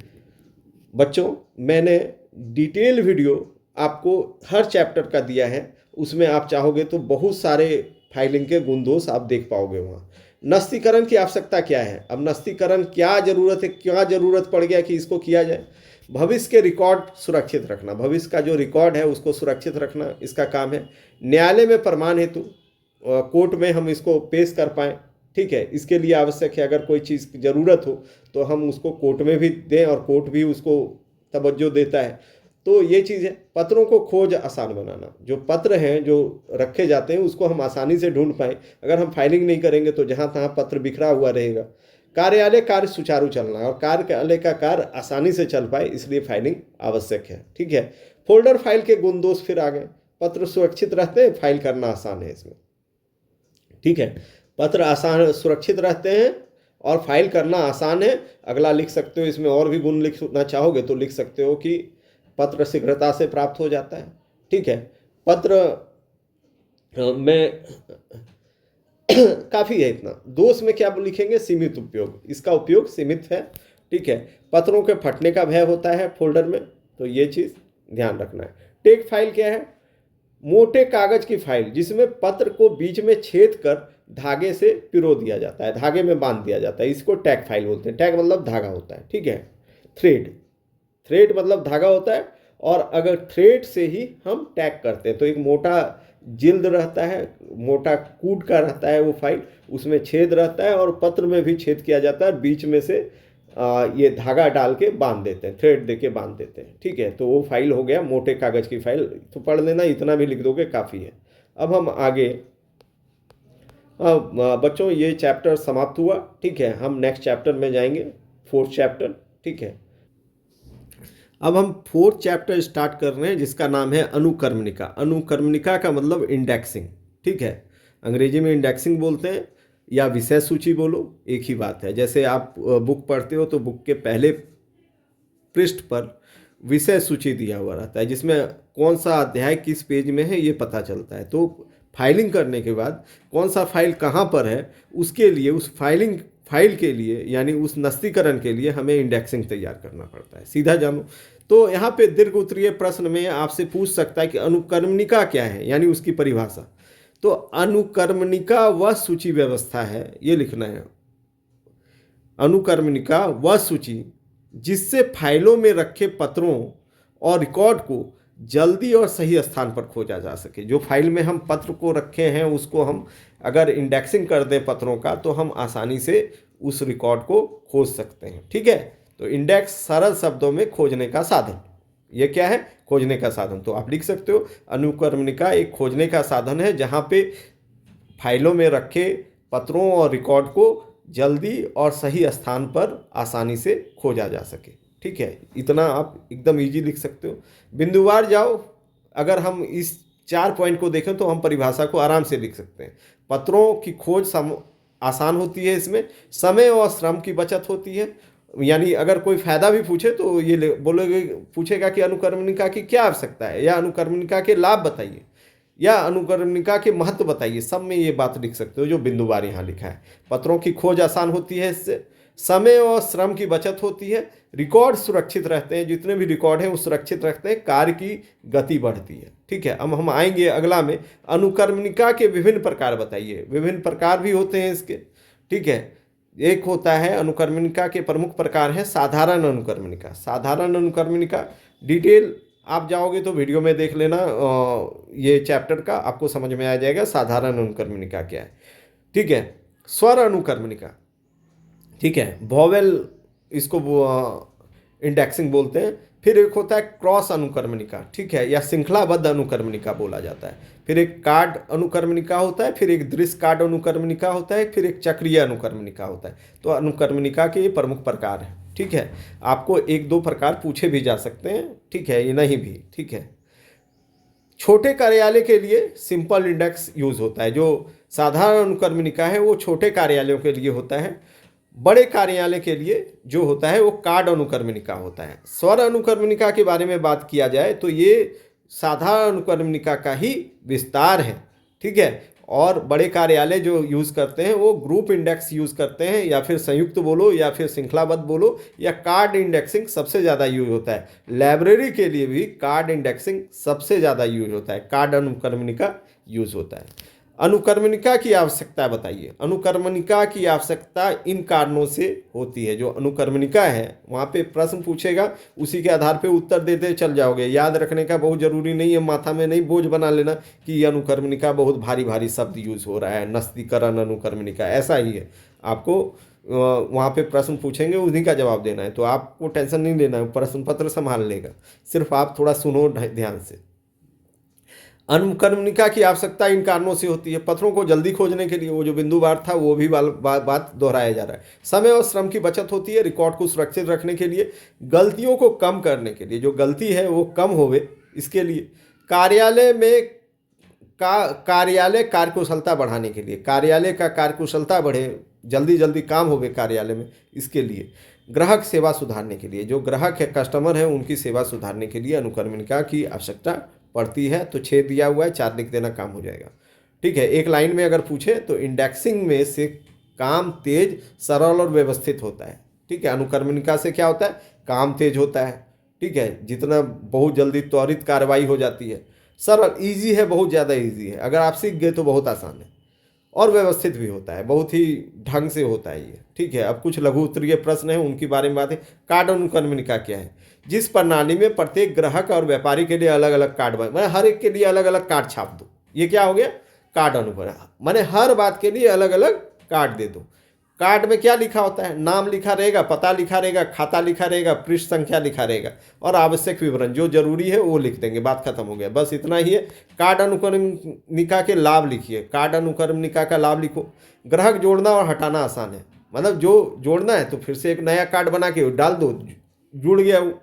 S1: बच्चों, मैंने डिटेल वीडियो आपको हर चैप्टर का दिया है, उसमें आप चाहोगे तो बहुत सारे फाइलिंग के गुण दोष आप देख पाओगे वहाँ। नस्तीकरण की आवश्यकता क्या है, अब नस्तीकरण क्या ज़रूरत है, क्या ज़रूरत पड़ गया कि इसको किया जाए। भविष्य के रिकॉर्ड सुरक्षित रखना, भविष्य का जो रिकॉर्ड है उसको सुरक्षित रखना इसका काम है। न्यायालय में प्रमाण हेतु, कोर्ट में हम इसको पेश कर पाएँ। ठीक है, इसके लिए आवश्यक है, अगर कोई चीज़ की ज़रूरत हो तो हम उसको कोर्ट में भी दें और कोर्ट भी उसको तवज्जो देता है। तो ये चीज़ है। पत्रों को खोज आसान बनाना, जो पत्र हैं जो रखे जाते हैं उसको हम आसानी से ढूंढ पाएँ। अगर हम फाइलिंग नहीं करेंगे तो जहाँ तहाँ पत्र बिखरा हुआ रहेगा। कार्यालय कार्य सुचारू चलना, और कार्यालय का कार्य आसानी से चल पाए, इसलिए फाइलिंग आवश्यक है। ठीक है, फोल्डर फाइल के गुण दोष फिर आ गए। पत्र सुरक्षित रहते हैं, फाइल करना आसान है इसमें। ठीक है, पत्र आसान सुरक्षित रहते हैं और फाइल करना आसान है। अगला लिख सकते हो, इसमें और भी गुण लिखना चाहोगे तो लिख सकते हो कि पत्र शीघ्रता से प्राप्त हो जाता है। ठीक है, पत्र में काफ़ी है इतना। दोष में क्या लिखेंगे, सीमित उपयोग, इसका उपयोग सीमित है। ठीक है, पत्रों के फटने का भय होता है फोल्डर में, तो ये चीज़ ध्यान रखना है। टेक फाइल क्या है? मोटे कागज की फाइल जिसमें पत्र को बीच में छेद कर धागे से पिरो दिया जाता है, धागे में बांध दिया जाता है, इसको टैग फाइल बोलते हैं। टैग मतलब धागा होता है, ठीक है। थ्रेड, थ्रेड मतलब धागा होता है, और अगर थ्रेड से ही हम टैग करते हैं तो एक मोटा जिल्द रहता है, मोटा कूट का रहता है वो फाइल, उसमें छेद रहता है और पत्र में भी छेद किया जाता है, बीच में से ये धागा डाल के बांध देते हैं, थ्रेड दे के बांध देते हैं, ठीक है। तो वो फाइल हो गया मोटे कागज की फाइल। तो पढ़ लेना, इतना भी लिख दोगे काफ़ी है। अब हम आगे, बच्चों ये चैप्टर समाप्त हुआ, ठीक है। हम नेक्स्ट चैप्टर में जाएंगे, 4th चैप्टर, ठीक है। अब हम 4th चैप्टर स्टार्ट कर रहे हैं जिसका नाम है अनुकर्मणिका। अनुकर्मणिका का मतलब इंडेक्सिंग, ठीक है। अंग्रेजी में इंडेक्सिंग बोलते हैं या विषय सूची बोलो, एक ही बात है। जैसे आप बुक पढ़ते हो तो बुक के पहले पृष्ठ पर विषय सूची दिया हुआ रहता है जिसमें कौन सा अध्याय किस पेज में है ये पता चलता है। तो फाइलिंग करने के बाद कौन सा फाइल कहाँ पर है उसके लिए, उस फाइल के लिए यानी उस नस्तीकरण के लिए हमें इंडेक्सिंग तैयार करना पड़ता है। सीधा जानो। तो यहाँ पे दीर्घ उत्तरीय प्रश्न में आपसे पूछ सकता है कि अनुकर्मणिका क्या है, यानी उसकी परिभाषा। तो अनुकर्मणिका वह सूची व्यवस्था है, ये लिखना है। अनुकर्मणिका वह सूची जिससे फाइलों में रखे पत्रों और रिकॉर्ड को जल्दी और सही स्थान पर खोजा जा सके। जो फाइल में हम पत्र को रखे हैं उसको हम अगर इंडेक्सिंग कर दें पत्रों का तो हम आसानी से उस रिकॉर्ड को खोज सकते हैं, ठीक है। तो इंडेक्स सरल शब्दों में खोजने का साधन, ये क्या है? खोजने का साधन। तो आप लिख सकते हो अनुकर्मणिका एक खोजने का साधन है जहाँ पे फाइलों में रखे पत्रों और रिकॉर्ड को जल्दी और सही स्थान पर आसानी से खोजा जा सके, ठीक है। इतना आप एकदम इजी लिख सकते हो। बिंदुवार जाओ, अगर हम इस 4 पॉइंट को देखें तो हम परिभाषा को आराम से लिख सकते हैं। पत्रों की खोज आसान होती है, इसमें समय और श्रम की बचत होती है। यानी अगर कोई फायदा भी पूछे तो ये बोलोगे, पूछेगा कि अनुकर्मणिका की क्या आवश्यकता है, या अनुकर्मणिका के लाभ बताइए, या अनुकर्मणिका के महत्व बताइए। सब में ये बात लिख सकते हो जो बिंदुवार यहाँ लिखा है। पत्रों की खोज आसान होती है, इससे समय और श्रम की बचत होती है, रिकॉर्ड सुरक्षित रहते हैं, जितने भी रिकॉर्ड हैं वो सुरक्षित रहते हैं, कार्य की गति बढ़ती है, ठीक है। अब हम आएंगे अगला में, अनुकर्मणिका के विभिन्न प्रकार बताइए। विभिन्न प्रकार भी होते हैं इसके, ठीक है। एक होता है अनुकर्मणिका के प्रमुख प्रकार है साधारण अनुकर्मणिका। साधारण अनुकर्मणिका डिटेल आप जाओगे तो वीडियो में देख लेना, ये चैप्टर का आपको समझ में आ जाएगा साधारण अनुकर्मणिका क्या है, ठीक है। स्वर अनुकर्मणिका, ठीक है, वॉवेल इसको इंडेक्सिंग बोलते हैं। फिर एक होता है क्रॉस अनुकर्मणिका, ठीक है, या श्रृंखलाबद्ध अनुकर्मणिका बोला जाता है। फिर एक कार्ड अनुकर्मणिका होता है, फिर एक दृश्य कार्ड अनुकर्मणिका होता है, फिर एक चक्रीय अनुकर्मणिका होता है। तो अनुकर्मणिका के ये प्रमुख प्रकार हैं, ठीक है। आपको 1-2 प्रकार पूछे भी जा सकते हैं, ठीक है, ये नहीं भी, ठीक है। छोटे कार्यालय के लिए सिंपल इंडेक्स यूज होता है। जो साधारण अनुकर्मणिका है वो छोटे कार्यालयों के लिए होता है। बड़े कार्यालय के लिए जो होता है वो कार्ड अनुकर्मणिका होता है। स्वर अनुकर्मणिका के बारे में बात किया जाए तो ये साधारण अनुकर्मणिका का ही विस्तार है, ठीक है। और बड़े कार्यालय जो यूज़ करते हैं वो ग्रुप इंडेक्स यूज़ करते हैं, या फिर संयुक्त बोलो या फिर श्रृंखलाबद्ध बोलो, या कार्ड इंडेक्सिंग सबसे ज़्यादा यूज होता है। लाइब्रेरी के लिए भी कार्ड इंडेक्सिंग सबसे ज़्यादा यूज होता है, कार्ड अनुकर्मणिका यूज होता है। अनुकर्मणिका की आवश्यकता बताइए। अनुकर्मणिका की आवश्यकता इन कारणों से होती है। जो अनुकर्मणिका है वहाँ पे प्रश्न पूछेगा, उसी के आधार पे उत्तर देते चल जाओगे। याद रखने का बहुत ज़रूरी नहीं है, माथा में नहीं बोझ बना लेना कि ये अनुकर्मणिका बहुत भारी भारी शब्द यूज हो रहा है, नस्तीकरण अनुकर्मणिका, ऐसा ही है। आपको वहाँ पे प्रश्न पूछेंगे, उन्हीं का जवाब देना है। तो आपको टेंशन नहीं लेना है, प्रश्न पत्र संभाल लेगा, सिर्फ आप थोड़ा सुनो ध्यान से। अनुकर्मणिका की आवश्यकता इन कारणों से होती है। पत्रों को जल्दी खोजने के लिए, वो जो बिंदुवार था वो भी बात दोहराया जा रहा है। समय और श्रम की बचत होती है, रिकॉर्ड को सुरक्षित रखने के लिए, गलतियों को कम करने के लिए, जो गलती है वो कम होवे इसके लिए, कार्यालय में कार्यालय कार्यकुशलता बढ़ाने के लिए, कार्यालय का कार्यकुशलता बढ़े, जल्दी जल्दी काम होवे कार्यालय में, इसके लिए, ग्राहक सेवा सुधारने के लिए, जो ग्राहक है कस्टमर है उनकी सेवा सुधारने के लिए अनुकर्मणिका की आवश्यकता पड़ती है। तो 6 दिया हुआ है, 4 लिख देना, काम हो जाएगा, ठीक है। एक लाइन में अगर पूछे तो इंडेक्सिंग में से काम तेज, सरल और व्यवस्थित होता है, ठीक है। अनुकर्मणिका से क्या होता है? काम तेज होता है, ठीक है, जितना बहुत जल्दी त्वरित कार्रवाई हो जाती है, सरल, ईजी है, बहुत ज़्यादा ईजी है। अगर आप सीख गए तो बहुत आसान है और व्यवस्थित भी होता है, बहुत ही ढंग से होता है ये, ठीक है। अब कुछ लघु उत्तरीय प्रश्न हैं, उनके बारे में बात है। कार्ड अनुक्रमणिका क्या है? जिस प्रणाली में प्रत्येक ग्राहक और व्यापारी के लिए अलग अलग कार्ड बने, मैंने हर एक के लिए अलग अलग कार्ड छाप दो, ये क्या हो गया? कार्ड अनुक्रमणिका। मैंने हर बात के लिए अलग अलग कार्ड दे दो। कार्ड में क्या लिखा होता है? नाम लिखा रहेगा, पता लिखा रहेगा, खाता लिखा रहेगा, पृष्ठ संख्या लिखा रहेगा और आवश्यक विवरण जो जरूरी है वो लिख देंगे, बात खत्म हो गया, बस इतना ही है। कार्ड अनुक्रमणिका के लाभ लिखिए, कार्ड अनुक्रमणिका का लाभ लिखो। ग्राहक जोड़ना और हटाना आसान है, मतलब जो जोड़ना है तो फिर से एक नया कार्ड बना के डाल दो, जुड़ गया वो।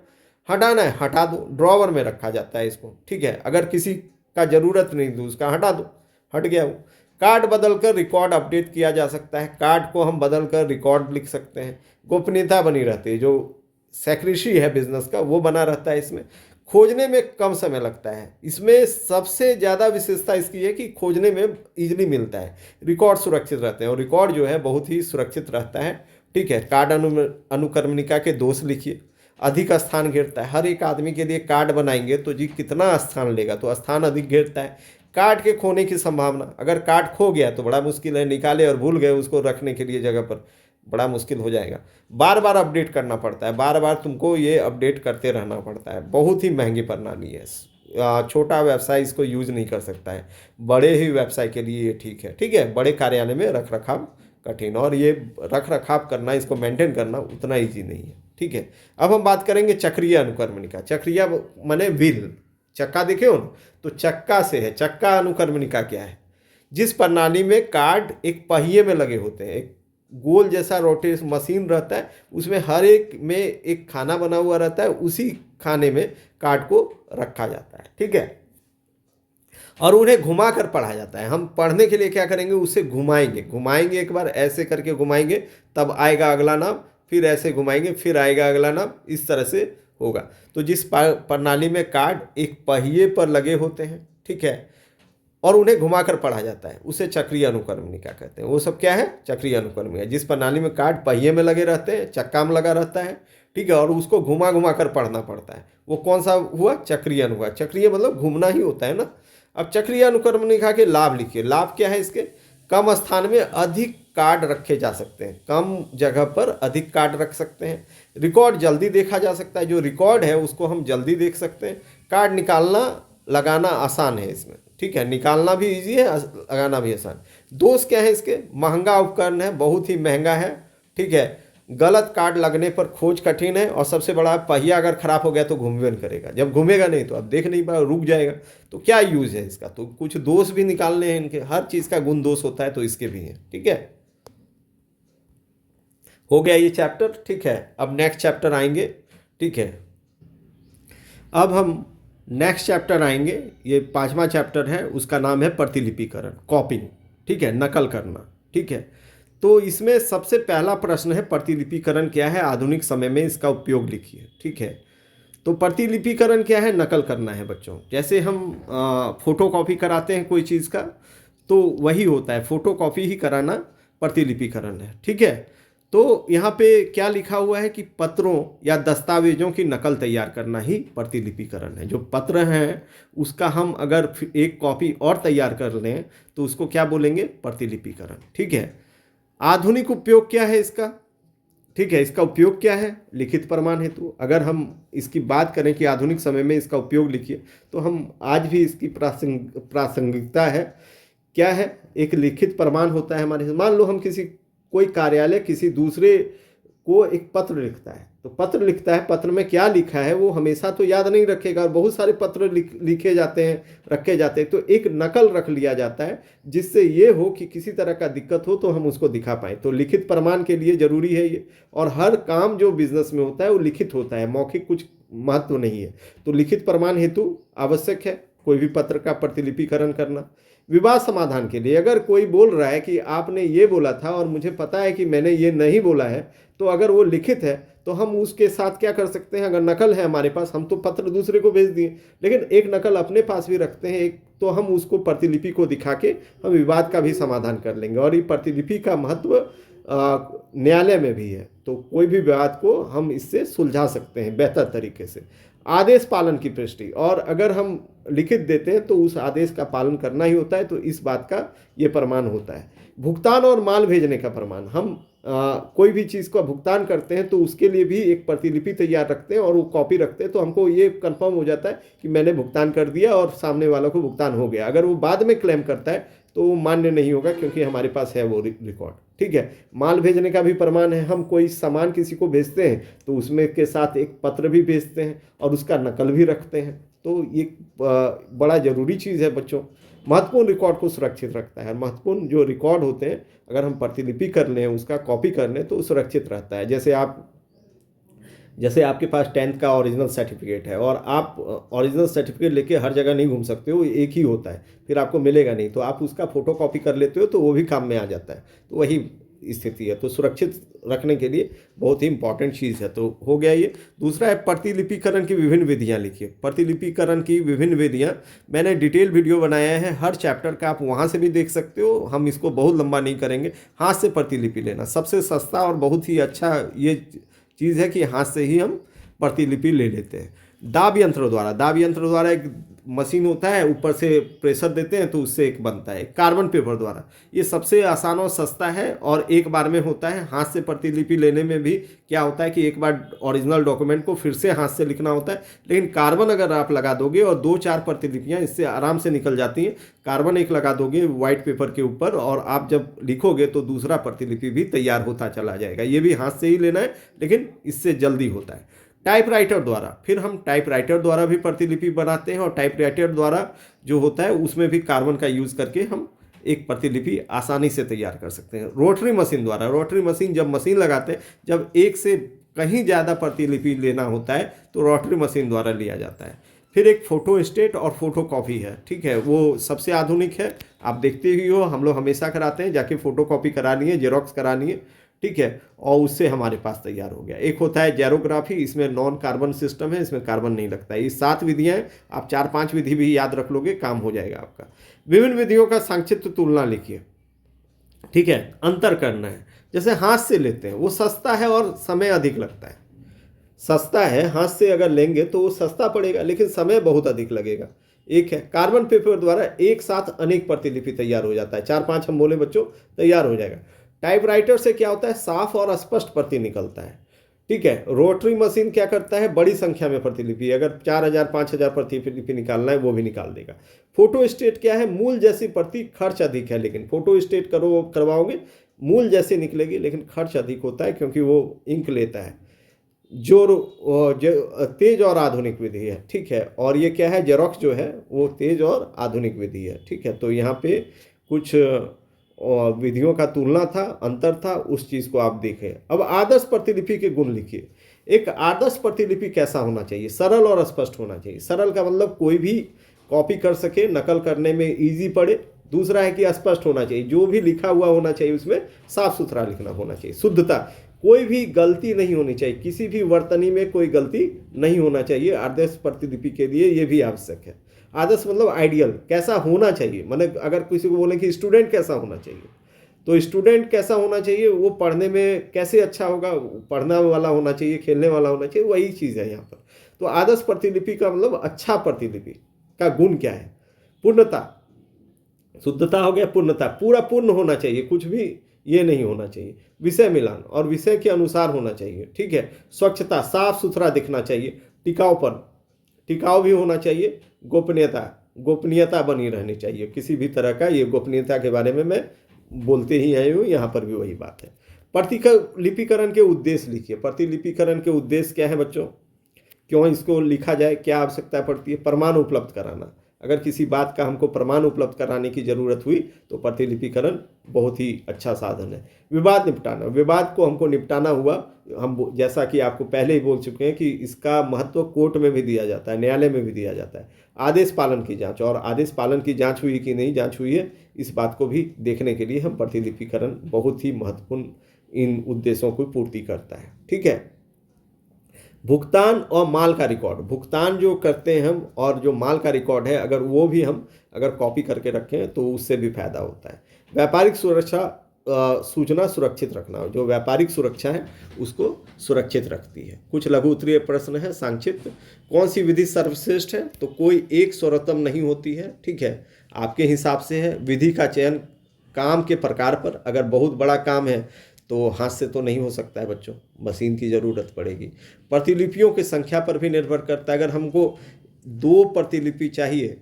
S1: हटाना है हटा दो, ड्रॉवर में रखा जाता है इसको, ठीक है। अगर किसी का जरूरत नहीं तो उसका हटा दो, हट गया वो। कार्ड बदलकर रिकॉर्ड अपडेट किया जा सकता है, कार्ड को हम बदलकर रिकॉर्ड लिख सकते हैं। गोपनीयता बनी रहती है, जो सेक्रेटरी है बिजनेस का वो बना रहता है इसमें। खोजने में कम समय लगता है, इसमें सबसे ज़्यादा विशेषता इसकी है कि खोजने में इजीली मिलता है। रिकॉर्ड सुरक्षित रहते हैं और रिकॉर्ड जो है बहुत ही सुरक्षित रहता है, ठीक है। कार्ड अनुक्रमणिका के दोष लिखिए। अधिक स्थान घेरता है, हर एक आदमी के लिए कार्ड बनाएंगे तो जी कितना स्थान लेगा, तो स्थान अधिक घेरता है। कार्ड के खोने की संभावना, अगर कार्ड खो गया तो बड़ा मुश्किल है, निकाले और भूल गए उसको रखने के लिए जगह पर, बड़ा मुश्किल हो जाएगा। बार बार अपडेट करना पड़ता है, बार बार तुमको ये अपडेट करते रहना पड़ता है, बहुत ही महंगी प्रणाली है। छोटा व्यवसाय इसको यूज नहीं कर सकता है, बड़े ही व्यवसाय के लिए ये ठीक है, ठीक है। बड़े कार्यालय में रख रखाव कठिन, और ये रख रखाव करना, इसको मेंटेन करना उतना ईजी नहीं है, ठीक है। अब हम बात करेंगे चक्रीय अनुक्रमणिका। चक्रीय माने व्हील, चक्का देखे हो ना, तो चक्का से है। चक्का अनुक्रमणिका क्या है? जिस प्रणाली में कार्ड एक पहिए में लगे होते हैं, एक गोल जैसा रोटेट मशीन रहता है, उसमें हर एक में एक खाना बना हुआ रहता है, उसी खाने में कार्ड को रखा जाता है, ठीक है। और उन्हें घुमा कर पढ़ा जाता है। हम पढ़ने के लिए क्या करेंगे, उसे घुमाएंगे, घुमाएंगे एक बार ऐसे करके घुमाएंगे, तब आएगा अगला नाम, फिर ऐसे घुमाएंगे, फिर आएगा अगला नाम, इस तरह से होगा। तो जिस प्रणाली में कार्ड एक पहिए पर लगे होते हैं, ठीक है, और उन्हें घुमाकर पढ़ा जाता है, उसे चक्रीय अनुक्रमणिका कहते हैं। वो सब क्या है? चक्रीय अनुक्रमणिका। जिस प्रणाली में कार्ड पहिए में लगे रहते हैं, चक्का में लगा रहता है, ठीक है, और उसको घुमा घुमा कर पढ़ना पड़ता है, वो कौन सा हुआ? चक्रीय अनुक्रमणिका। चक्रीय मतलब घूमना ही होता है ना। अब चक्रीय अनुक्रमणिका के लाभ लिखिए। लाभ क्या है इसके? कम स्थान में अधिक कार्ड रखे जा सकते हैं, कम जगह पर अधिक कार्ड रख सकते हैं। रिकॉर्ड जल्दी देखा जा सकता है, जो रिकॉर्ड है उसको हम जल्दी देख सकते हैं। कार्ड निकालना लगाना आसान है इसमें, ठीक है, निकालना भी इजी है, लगाना भी आसान। दोष क्या है इसके? महंगा उपकरण है, बहुत ही महंगा है, ठीक है। गलत कार्ड लगने पर खोज कठिन है, और सबसे बड़ा पहिया अगर खराब हो गया तो घूमवे नहीं करेगा, जब घूमेगा नहीं तो आप देख नहीं पाओ, रुक जाएगा। तो क्या यूज है इसका? तो कुछ दोष भी निकालने हैं इनके, हर चीज का गुण दोष होता है, तो इसके भी हैं, ठीक है। हो गया ये चैप्टर, ठीक है। अब नेक्स्ट चैप्टर आएंगे, ठीक है। अब हम नेक्स्ट चैप्टर आएंगे, ये 5वां चैप्टर है, उसका नाम है प्रतिलिपिकरण, कॉपिंग, ठीक है, नकल करना, ठीक है। तो इसमें सबसे पहला प्रश्न है प्रतिलिपिकरण क्या है, आधुनिक समय में इसका उपयोग लिखिए, ठीक है। तो प्रतिलिपिकरण क्या है? नकल करना है बच्चों। जैसे हम फोटो कॉपी कराते हैं कोई चीज़ का, तो वही होता है, फोटो कॉपी ही कराना प्रतिलिपिकरण है, ठीक है। तो यहाँ पे क्या लिखा हुआ है कि पत्रों या दस्तावेजों की नकल तैयार करना ही प्रतिलिपिकरण है। जो पत्र हैं उसका हम अगर एक कॉपी और तैयार कर लें तो उसको क्या बोलेंगे? प्रतिलिपिकरण, ठीक है। आधुनिक उपयोग क्या है इसका? ठीक है, इसका उपयोग क्या है? लिखित प्रमाण हेतु। अगर हम इसकी बात करें कि आधुनिक समय में इसका उपयोग लिखिए, तो हम आज भी इसकी प्रासंगिकता है। क्या है? एक लिखित प्रमाण होता है हमारे। मान लो हम कोई कार्यालय किसी दूसरे को एक पत्र लिखता है, तो पत्र लिखता है, पत्र में क्या लिखा है वो हमेशा तो याद नहीं रखेगा, और बहुत सारे पत्र लिखे जाते हैं, रखे जाते हैं, तो एक नकल रख लिया जाता है, जिससे ये हो कि किसी तरह का दिक्कत हो तो हम उसको दिखा पाएँ। तो लिखित प्रमाण के लिए जरूरी है ये, और हर काम जो बिजनेस में होता है वो लिखित होता है, मौखिक कुछ महत्व नहीं है। तो लिखित प्रमाण हेतु आवश्यक है कोई भी पत्र का प्रतिलिपिकरण करना। विवाद समाधान के लिए, अगर कोई बोल रहा है कि आपने ये बोला था और मुझे पता है कि मैंने ये नहीं बोला है, तो अगर वो लिखित है तो हम उसके साथ क्या कर सकते हैं? अगर नकल है हमारे पास, हम तो पत्र दूसरे को भेज दिए, लेकिन एक नकल अपने पास भी रखते हैं एक, तो हम उसको प्रतिलिपि को दिखा के हम विवाद का भी समाधान कर लेंगे। और ये प्रतिलिपि का महत्व न्यायालय में भी है, तो कोई भी विवाद को हम इससे सुलझा सकते हैं बेहतर तरीके से। आदेश पालन की पुष्टि, और अगर हम लिखित देते हैं तो उस आदेश का पालन करना ही होता है, तो इस बात का ये प्रमाण होता है। भुगतान और माल भेजने का प्रमाण, हम कोई भी चीज़ का भुगतान करते हैं तो उसके लिए भी एक प्रतिलिपि तैयार रखते हैं और वो कॉपी रखते हैं, तो हमको ये कंफर्म हो जाता है कि मैंने भुगतान कर दिया और सामने वालों को भुगतान हो गया। अगर वो बाद में क्लेम करता है तो वो मान्य नहीं होगा, क्योंकि हमारे पास है वो रिकॉर्ड। ठीक है। माल भेजने का भी प्रमाण है, हम कोई सामान किसी को भेजते हैं तो उसमें के साथ एक पत्र भी भेजते हैं और उसका नकल भी रखते हैं, तो ये बड़ा ज़रूरी चीज़ है बच्चों। महत्वपूर्ण रिकॉर्ड को सुरक्षित रखता है। महत्वपूर्ण जो रिकॉर्ड होते हैं अगर हम प्रतिलिपि कर लें, उसका कॉपी कर लें, तो सुरक्षित रहता है। जैसे आपके पास 10th का ओरिजिनल सर्टिफिकेट है और आप ओरिजिनल सर्टिफिकेट लेके हर जगह नहीं घूम सकते हो, एक ही होता है, फिर आपको मिलेगा नहीं, तो आप उसका फ़ोटो कॉपी कर लेते हो तो वो भी काम में आ जाता है। तो वही स्थिति है, तो सुरक्षित रखने के लिए बहुत ही इंपॉर्टेंट चीज़ है। तो हो गया ये। दूसरा है प्रतिलिपिकरण की विभिन्न विधियाँ लिखिए। प्रतिलिपिकरण की विभिन्न विधियाँ मैंने डिटेल वीडियो बनाया है हर चैप्टर का, आप वहाँ से भी देख सकते हो, हम इसको बहुत लंबा नहीं करेंगे। हाथ से प्रतिलिपि लेना सबसे सस्ता और बहुत ही अच्छा ये चीज़ है कि हाथ से ही हम प्रतिलिपि ले लेते हैं। दाब यंत्र द्वारा एक मशीन होता है, ऊपर से प्रेशर देते हैं तो उससे एक बनता है। कार्बन पेपर द्वारा, ये सबसे आसान और सस्ता है और एक बार में होता है। हाथ से प्रतिलिपि लेने में भी क्या होता है कि एक बार ओरिजिनल डॉक्यूमेंट को फिर से हाथ से लिखना होता है, लेकिन कार्बन अगर आप लगा दोगे और 2-4 प्रतिलिपियाँ इससे आराम से निकल जाती हैं। कार्बन एक लगा दोगे वाइट पेपर के ऊपर और आप जब लिखोगे तो दूसरा प्रतिलिपि भी तैयार होता चला जाएगा। ये भी हाथ से ही लेना है, लेकिन इससे जल्दी होता है। टाइपराइटर द्वारा, फिर हम टाइपराइटर द्वारा भी प्रतिलिपि बनाते हैं और टाइपराइटर द्वारा जो होता है उसमें भी कार्बन का यूज़ करके हम एक प्रतिलिपि आसानी से तैयार कर सकते हैं। रोटरी मशीन द्वारा, रोटरी मशीन जब मशीन लगाते हैं, जब एक से कहीं ज़्यादा प्रतिलिपि लेना होता है तो रोटरी मशीन द्वारा लिया जाता है। फिर एक फोटो स्टेट और फोटो कॉपी है, ठीक है, वो सबसे आधुनिक है, आप देखते ही हो, हम लोग हमेशा कराते हैं, जाके फोटो कॉपी करानी है, जेरोक्स करानी है, ठीक है, और उससे हमारे पास तैयार हो गया। एक होता है जेरोग्राफी, इसमें नॉन कार्बन सिस्टम है, इसमें कार्बन नहीं लगता है। ये 7 विधियाँ हैं, आप 4-5 विधि भी याद रख लोगे, काम हो जाएगा आपका। विभिन्न विधियों का संक्षिप्त तुलना लिखिए, ठीक है, अंतर करना है। जैसे हाथ से लेते हैं वो सस्ता है और समय अधिक लगता है। सस्ता है, हाथ से अगर लेंगे तो वो सस्ता पड़ेगा, लेकिन समय बहुत अधिक लगेगा। एक है कार्बन पेपर द्वारा एक साथ अनेक प्रतिलिपि तैयार हो जाता है, 4-5 हम बोले बच्चों, तैयार हो जाएगा। टाइपराइटर से क्या होता है, साफ और स्पष्ट प्रति निकलता है, ठीक है। रोटरी मशीन क्या करता है, बड़ी संख्या में प्रतिलिपि, अगर 4000-5000 प्रतिलिपि निकालना है वो भी निकाल देगा। फोटो स्टेट क्या है, मूल जैसी प्रति, खर्च अधिक है, लेकिन फोटो स्टेट करवाओगे मूल जैसे निकलेगी, लेकिन खर्च अधिक होता है क्योंकि वो इंक लेता है। जो तेज और आधुनिक विधि है, ठीक है। और ये क्या है, जेरोक्स जो है वो तेज और आधुनिक विधि है, ठीक है। तो यहाँ पे कुछ विधियों का तुलना था, अंतर था, उस चीज़ को आप देखें। अब आदर्श प्रतिलिपि के गुण लिखिए। एक आदर्श प्रतिलिपि कैसा होना चाहिए, सरल और स्पष्ट होना चाहिए। सरल का मतलब कोई भी कॉपी कर सके, नकल करने में इजी पड़े। दूसरा है कि स्पष्ट होना चाहिए, जो भी लिखा हुआ होना चाहिए उसमें साफ सुथरा लिखना होना चाहिए। शुद्धता, कोई भी गलती नहीं होनी चाहिए, किसी भी वर्तनी में कोई गलती नहीं होना चाहिए। आदर्श प्रतिलिपि के लिए ये भी आवश्यक है। आदर्श मतलब आइडियल, कैसा होना चाहिए, मतलब अगर किसी को बोले कि स्टूडेंट कैसा होना चाहिए, तो स्टूडेंट कैसा होना चाहिए, वो पढ़ने में कैसे अच्छा होगा, पढ़ने वाला होना चाहिए, खेलने वाला होना चाहिए, वही चीज़ है यहाँ पर। तो आदर्श प्रतिलिपि का मतलब अच्छा प्रतिलिपि का गुण क्या है, पूर्णता, शुद्धता हो गया, पूर्णता, पूरा पूर्ण होना चाहिए, कुछ भी ये नहीं होना चाहिए। विषय मिलान और विषय के अनुसार होना चाहिए, ठीक है। स्वच्छता, साफ सुथरा दिखना चाहिए। टिकाऊपन, टिकाऊ भी होना चाहिए। गोपनीयता बनी रहनी चाहिए, किसी भी तरह का, ये गोपनीयता के बारे में मैं बोलते ही आए हूँ, यहाँ पर भी वही बात है। प्रतिलिपिकरण के उद्देश्य लिखिए। प्रतिलिपिकरण के उद्देश्य क्या है बच्चों, क्यों इसको लिखा जाए, क्या आवश्यकता पड़ती है, प्रमाण उपलब्ध कराना। अगर किसी बात का हमको प्रमाण उपलब्ध कराने की ज़रूरत हुई तो प्रतिलिपिकरण बहुत ही अच्छा साधन है। विवाद निपटाना, विवाद को हमको निपटाना हुआ, हम जैसा कि आपको पहले ही बोल चुके हैं कि इसका महत्व कोर्ट में भी दिया जाता है, न्यायालय में भी दिया जाता है। आदेश पालन की जांच, और आदेश पालन की जांच हुई कि नहीं जांच हुई है, इस बात को भी देखने के लिए हम प्रतिलिपिकरण बहुत ही महत्वपूर्ण इन उद्देश्यों को पूर्ति करता है, ठीक है। भुगतान और माल का रिकॉर्ड, भुगतान जो करते हैं हम और जो माल का रिकॉर्ड है, अगर वो भी हम अगर कॉपी करके रखें तो उससे भी फायदा होता है। व्यापारिक सुरक्षा सूचना सुरक्षित रखना, जो व्यापारिक सुरक्षा है उसको सुरक्षित रखती है। कुछ लघु उत्तरीय प्रश्न है संक्षिप्त। कौन सी विधि सर्वश्रेष्ठ है? तो कोई एक सर्वोत्तम नहीं होती है, ठीक है, आपके हिसाब से है। विधि का चयन काम के प्रकार पर, अगर बहुत बड़ा काम है तो हाथ से तो नहीं हो सकता है बच्चों, मशीन की ज़रूरत पड़ेगी। प्रतिलिपियों की संख्या पर भी निर्भर करता है। अगर हमको 2 प्रतिलिपि चाहिए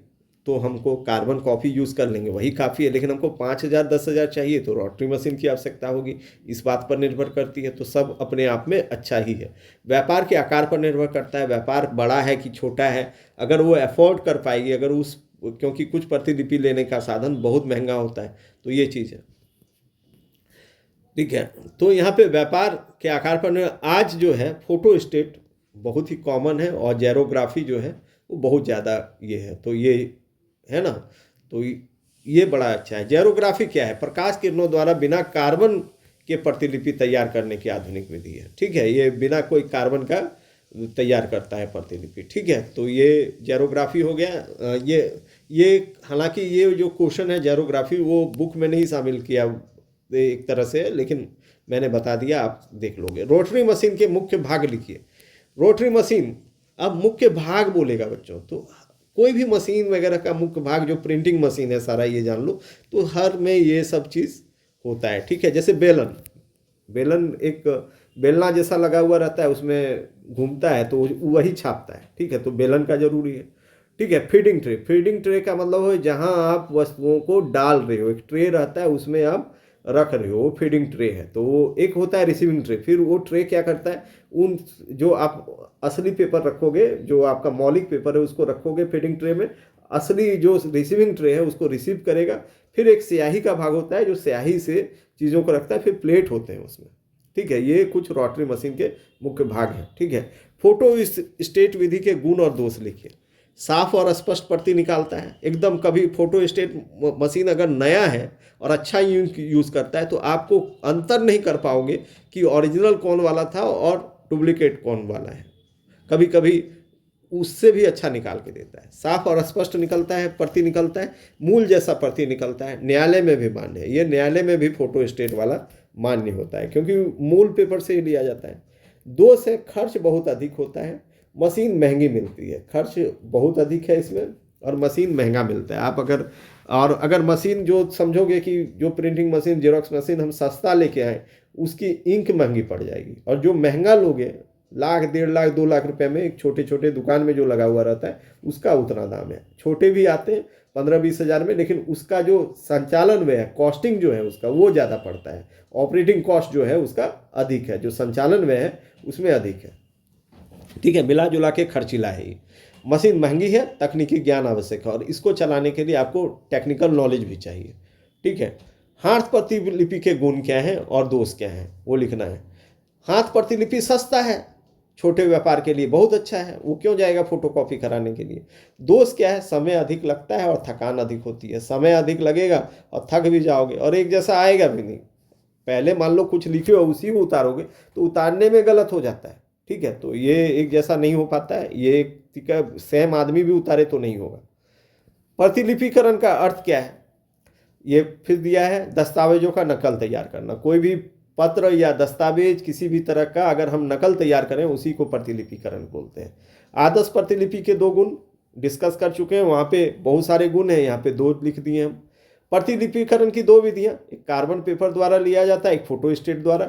S1: तो हमको कार्बन कॉपी यूज़ कर लेंगे, वही काफ़ी है। लेकिन हमको 5,000 10,000 चाहिए तो रोटरी मशीन की आवश्यकता होगी, इस बात पर निर्भर करती है। तो सब अपने आप में अच्छा ही है। व्यापार के आकार पर निर्भर करता है, व्यापार बड़ा है कि छोटा है। अगर वो अफोर्ड कर पाएगी, अगर उस, क्योंकि कुछ प्रतिलिपि लेने का साधन बहुत महंगा होता है, तो ये चीज़ है, ठीक है। तो यहाँ पे व्यापार के आकार पर आज जो है फोटो स्टेट बहुत ही कॉमन है, और जेरोग्राफी जो है वो बहुत ज़्यादा ये है, तो ये है ना। तो ये बड़ा अच्छा है। जेरोग्राफी क्या है? प्रकाश किरणों द्वारा बिना कार्बन के प्रतिलिपि तैयार करने की आधुनिक विधि है, ठीक है। ये बिना कोई कार्बन का तैयार करता है प्रतिलिपि, ठीक है। तो ये जेरोग्राफी हो गया। ये हालांकि ये जो क्वेश्चन है जेरोग्राफी वो बुक में नहीं शामिल किया एक तरह से, लेकिन मैंने बता दिया, आप देख लोगे। रोटरी मशीन के मुख्य भाग लिखिए। रोटरी मशीन, अब मुख्य भाग बोलेगा बच्चों, तो कोई भी मशीन वगैरह का मुख्य भाग, जो प्रिंटिंग मशीन है सारा ये जान लो, तो हर में ये सब चीज़ होता है, ठीक है। जैसे बेलन, बेलन एक बेलना जैसा लगा हुआ रहता है, उसमें घूमता है तो वही छापता है, ठीक है। तो बेलन का जरूरी है, ठीक है। फीडिंग ट्रे, फीडिंग ट्रे का मतलब है जहां आप वस्तुओं को डाल रहे हो, एक ट्रे रहता है उसमें आप रख रहे हो, वो फीडिंग ट्रे है। तो वो एक होता है रिसीविंग ट्रे। फिर वो ट्रे क्या करता है, उन जो आप असली पेपर रखोगे, जो आपका मौलिक पेपर है उसको रखोगे फीडिंग ट्रे में, असली जो रिसीविंग ट्रे है उसको रिसीव करेगा। फिर एक स्याही का भाग होता है जो स्याही से चीज़ों को रखता है, फिर प्लेट होते हैं उसमें, ठीक है। ये कुछ रोटरी मशीन के मुख्य भाग हैं, ठीक है। फोटो स्टेट विधि के गुण और दोष लिखिए। साफ और स्पष्ट प्रति निकालता है एकदम। कभी फोटो स्टेट मशीन अगर नया है और अच्छा यूज़ करता है तो आपको अंतर नहीं कर पाओगे कि ओरिजिनल कौन वाला था और डुप्लीकेट कौन वाला है। कभी कभी उससे भी अच्छा निकाल के देता है। साफ और स्पष्ट निकलता है, प्रति निकलता है, मूल जैसा प्रति निकलता है। न्यायालय में भी मान्य है, ये न्यायालय में भी फोटो स्टेट वाला मान्य होता है, क्योंकि मूल पेपर से ही लिया जाता है। दोष है, खर्च बहुत अधिक होता है, मशीन महंगी मिलती है। खर्च बहुत अधिक है इसमें और मशीन महंगा मिलता है। आप अगर मशीन जो समझोगे कि जो प्रिंटिंग मशीन, जेरोक्स मशीन हम सस्ता लेके आए, उसकी इंक महंगी पड़ जाएगी। और जो महंगा लोगे, 1,00,000 1.5 लाख 2 लाख रुपए में एक छोटे छोटे दुकान में जो लगा हुआ रहता है उसका उतना दाम है। छोटे भी आते हैं 15-20 हज़ार में, लेकिन उसका जो संचालन व्यय है, कॉस्टिंग जो है उसका, वो ज़्यादा पड़ता है। ऑपरेटिंग कॉस्ट जो है उसका अधिक है, जो संचालन व्यय है उसमें अधिक है, ठीक है। मिला जुला के खर्चीला है ये। मशीन महंगी है, तकनीकी ज्ञान आवश्यक है, और इसको चलाने के लिए आपको टेक्निकल नॉलेज भी चाहिए, ठीक है। हाथ प्रतिलिपि के गुण क्या हैं और दोष क्या हैं वो लिखना है। हाथ प्रतिलिपि सस्ता है, छोटे व्यापार के लिए बहुत अच्छा है, वो क्यों जाएगा फोटोकॉपी कराने के लिए। दोष क्या है, समय अधिक लगता है और थकान अधिक होती है। समय अधिक लगेगा और थक भी जाओगे, और एक जैसा आएगा भी नहीं। पहले मान लो कुछ लिखे हो उसी में उतारोगे तो उतारने में गलत हो जाता है, ठीक है। तो ये एक जैसा नहीं हो पाता है, ये ठीक है, सेम आदमी भी उतारे तो नहीं होगा। प्रतिलिपिकरण का अर्थ क्या है, ये फिर दिया है। दस्तावेजों का नकल तैयार करना। कोई भी पत्र या दस्तावेज किसी भी तरह का अगर हम नकल तैयार करें उसी को प्रतिलिपिकरण बोलते हैं। आदर्श प्रतिलिपि के 2 गुण डिस्कस कर चुके हैं, वहाँ पे बहुत सारे गुण हैं, यहाँ पे 2 लिख दिए हम। प्रतिलिपिकरण की 2 विधियाँ, एक कार्बन पेपर द्वारा लिया जाता है, एक फोटो स्टेट द्वारा,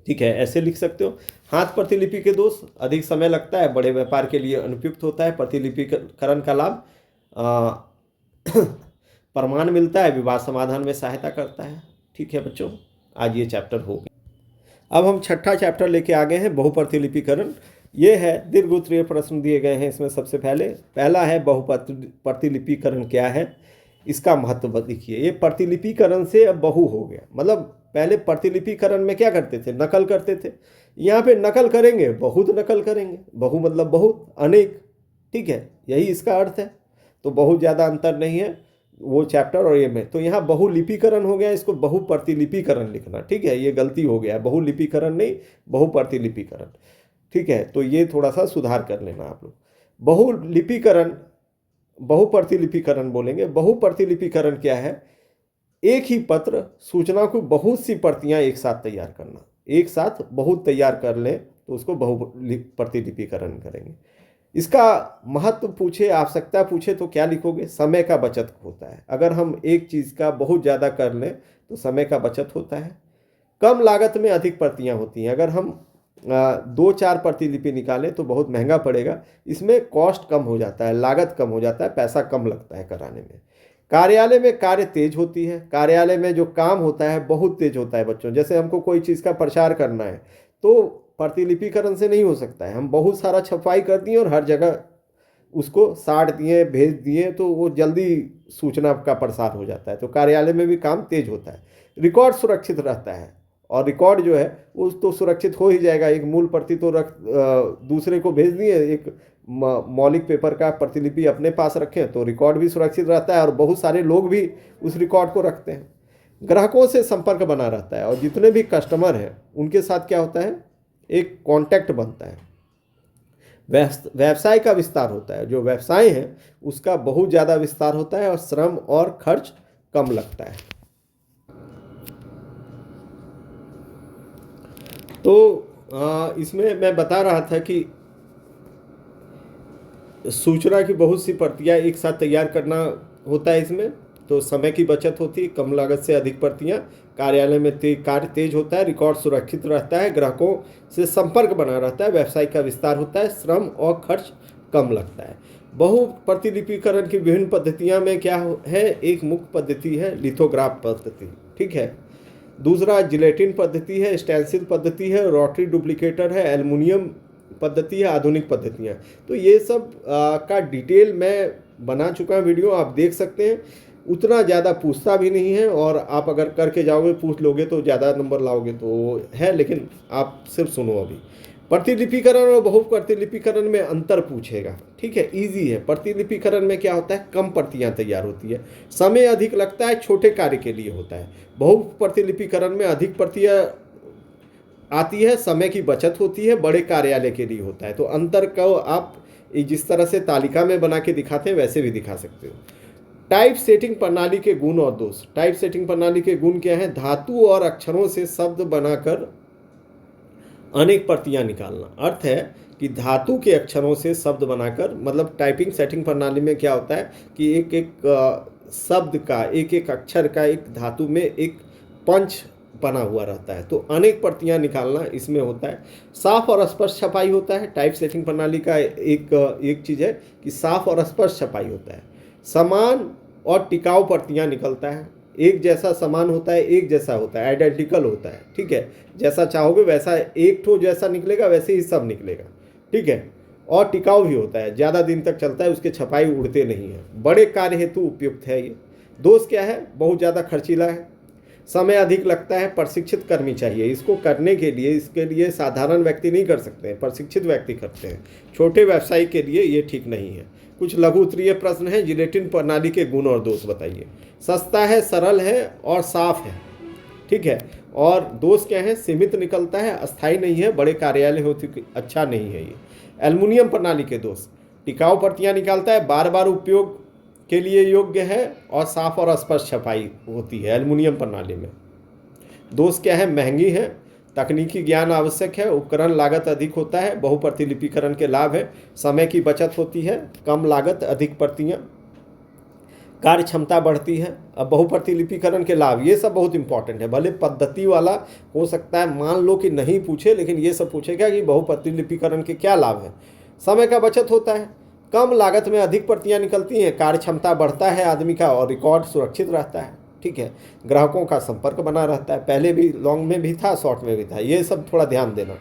S1: ठीक है, ऐसे लिख सकते हो। हाथ प्रतिलिपि के दोष, अधिक समय लगता है, बड़े व्यापार के लिए अनुपयुक्त होता है। प्रतिलिपिकरण का लाभ, प्रमाण मिलता है, विवाद समाधान में सहायता करता है, ठीक है बच्चों। आज ये चैप्टर हो गया। अब हम छठा चैप्टर लेके आ गए हैं, बहुप्रतिलिपिकरण। ये है, दीर्घ उत्तरीय प्रश्न दिए गए हैं इसमें। सबसे पहला है बहुप्रतिलिपिकरण क्या है, इसका महत्व लिखिए। ये प्रतिलिपिकरण से अब बहु हो गया, मतलब पहले प्रतिलिपिकरण में क्या करते थे, नकल करते थे। यहाँ पे नकल करेंगे, बहुत नकल करेंगे। बहु मतलब बहुत, अनेक, ठीक है, यही इसका अर्थ है। तो बहुत ज़्यादा अंतर नहीं है वो चैप्टर और ये में। तो यहाँ बहुलिपिकरण हो गया, इसको बहुप्रतिलिपिकरण लिखना, ठीक है। ये गलती हो गया, बहुलिपिकरण नहीं, बहुप्रतिलिपिकरण, ठीक है। तो ये थोड़ा सा सुधार कर लेना आप लोग। बहुलिपिकरण, बहुप्रतिलिपिकरण बोलेंगे। बहुप्रतिलिपिकरण क्या है, एक ही पत्र सूचना को बहुत सी प्रतियां एक साथ तैयार करना, एक साथ बहुत तैयार कर लें तो उसको बहु प्रतिलिपिकरण करेंगे। इसका महत्व पूछे, आवश्यकता पूछे तो क्या लिखोगे? समय का बचत होता है। अगर हम एक चीज़ का बहुत ज़्यादा कर लें तो समय का बचत होता है। कम लागत में अधिक प्रतियां होती हैं। अगर हम 2-4 प्रतिलिपि निकालें तो बहुत महंगा पड़ेगा, इसमें कॉस्ट कम हो जाता है, लागत कम हो जाता है, पैसा कम लगता है कराने में। कार्यालय में कार्य तेज होती है। कार्यालय में जो काम होता है बहुत तेज होता है बच्चों। जैसे हमको कोई चीज़ का प्रचार करना है तो प्रतिलिपिकरण से नहीं हो सकता है। हम बहुत सारा छपाई कर दिए और हर जगह उसको साट दिए, भेज दिए, तो वो जल्दी सूचना का प्रसार हो जाता है। तो कार्यालय में भी काम तेज होता है। रिकॉर्ड सुरक्षित रहता है, और रिकॉर्ड जो है वो तो सुरक्षित हो ही जाएगा। एक मूल प्रति तो दूसरे को भेज दिए, एक मौलिक पेपर का प्रतिलिपि अपने पास रखें तो रिकॉर्ड भी सुरक्षित रहता है, और बहुत सारे लोग भी उस रिकॉर्ड को रखते हैं। ग्राहकों से संपर्क बना रहता है, और जितने भी कस्टमर हैं उनके साथ क्या होता है, एक कांटेक्ट बनता है। व्यवसाय का विस्तार होता है। जो व्यवसाय है उसका बहुत ज़्यादा विस्तार होता है और श्रम और खर्च कम लगता है। तो इसमें मैं बता रहा था कि सूचना की बहुत सी प्रतियां एक साथ तैयार करना होता है इसमें, तो समय की बचत होती है, कम लागत से अधिक प्रतियां, कार्यालय में कार्य तेज होता है, रिकॉर्ड सुरक्षित रहता है, ग्राहकों से संपर्क बना रहता है, व्यवसाय का विस्तार होता है, श्रम और खर्च कम लगता है। बहु प्रतिलिपिकरण की विभिन्न पद्धतियां में क्या है, एक मुख्य पद्धति है लिथोग्राफ पद्धति, ठीक है। दूसरा जिलेटिन पद्धति है, स्टेंसिल पद्धति है, रोटरी डुप्लीकेटर है, एल्युमिनियम पद्धति है, आधुनिक पद्धतियाँ। तो ये सब का डिटेल मैं बना चुका हूँ वीडियो, आप देख सकते हैं। उतना ज़्यादा पूछता भी नहीं है, और आप अगर करके जाओगे पूछ लोगे तो ज़्यादा नंबर लाओगे तो है, लेकिन आप सिर्फ सुनो अभी। प्रतिलिपिकरण और बहु प्रतिलिपिकरण में अंतर पूछेगा, ठीक है, इजी है। प्रतिलिपिकरण में क्या होता है, कम प्रतियां तैयार होती है, समय अधिक लगता है, छोटे कार्य के लिए होता है। बहु प्रतिलिपिकरण में अधिक प्रतियां आती है, समय की बचत होती है, बड़े कार्यालय के लिए होता है। तो अंतर को आप जिस तरह से तालिका में बना के दिखाते हैं वैसे भी दिखा सकते हो। टाइप सेटिंग प्रणाली के गुण और दोष। टाइप सेटिंग प्रणाली के गुण क्या है, धातु और अक्षरों से शब्द बनाकर अनेक प्रतियां निकालना। अर्थ है कि धातु के अक्षरों से शब्द बनाकर, मतलब टाइपिंग सेटिंग प्रणाली में क्या होता है कि एक एक शब्द का, एक एक अक्षर का एक धातु में एक पंच बना हुआ रहता है, तो अनेक प्रतियां निकालना इसमें होता है। साफ और स्पष्ट छपाई होता है। टाइप सेटिंग प्रणाली का एक चीज़ है कि साफ और स्पष्ट छपाई होता है। समान और टिकाऊ प्रतियां निकलता है, एक जैसा समान होता है, एक जैसा होता है, आइडेंटिकल होता है, ठीक है। जैसा चाहोगे वैसा, एक ठो जैसा निकलेगा वैसे ही सब निकलेगा, ठीक है। और टिकाऊ भी होता है, ज़्यादा दिन तक चलता है, उसके छपाई उड़ते नहीं है, बड़े कार्य हेतु उपयुक्त है ये। दोष क्या है, बहुत ज़्यादा खर्चीला है, समय अधिक लगता है, प्रशिक्षित कर्मी चाहिए इसको करने के लिए। इसके लिए साधारण व्यक्ति नहीं कर सकते हैं, प्रशिक्षित व्यक्ति करते हैं। छोटे व्यवसायी के लिए ये ठीक नहीं है। कुछ लघु उत्तरीय प्रश्न है। जिलेटिन प्रणाली के गुण और दोष बताइए। सस्ता है, सरल है और साफ है, ठीक है। और दोष क्या है, सीमित निकलता है, अस्थायी नहीं है, बड़े कार्यालय होते अच्छा नहीं है ये। एल्युमिनियम प्रणाली के दोष, टिकाऊ प्रतियां निकालता है, बार बार उपयोग के लिए योग्य है, और साफ और स्पष्ट छपाई होती है एल्युमिनियम प्रणाली में। दोष क्या है, महंगी है, तकनीकी ज्ञान आवश्यक है, उपकरण लागत अधिक होता है। बहु प्रतिलिपिकरण के लाभ है, समय की बचत होती है, कम लागत, अधिक प्रतियां, कार्य क्षमता बढ़ती है। अब बहु प्रतिलिपिकरण के लाभ, ये सब बहुत इंपॉर्टेंट है। भले पद्धति वाला हो सकता है, मान लो कि नहीं पूछे, लेकिन ये सब पूछेगा कि बहु प्रतिलिपिकरण के क्या लाभ है। समय का बचत होता है, कम लागत में अधिक प्रतियां निकलती हैं, कार्य क्षमता बढ़ता है आदमी का, और रिकॉर्ड सुरक्षित रहता है, ठीक है। ग्राहकों का संपर्क बना रहता है, पहले भी लॉन्ग में भी था, शॉर्ट में भी था, ये सब थोड़ा ध्यान देना।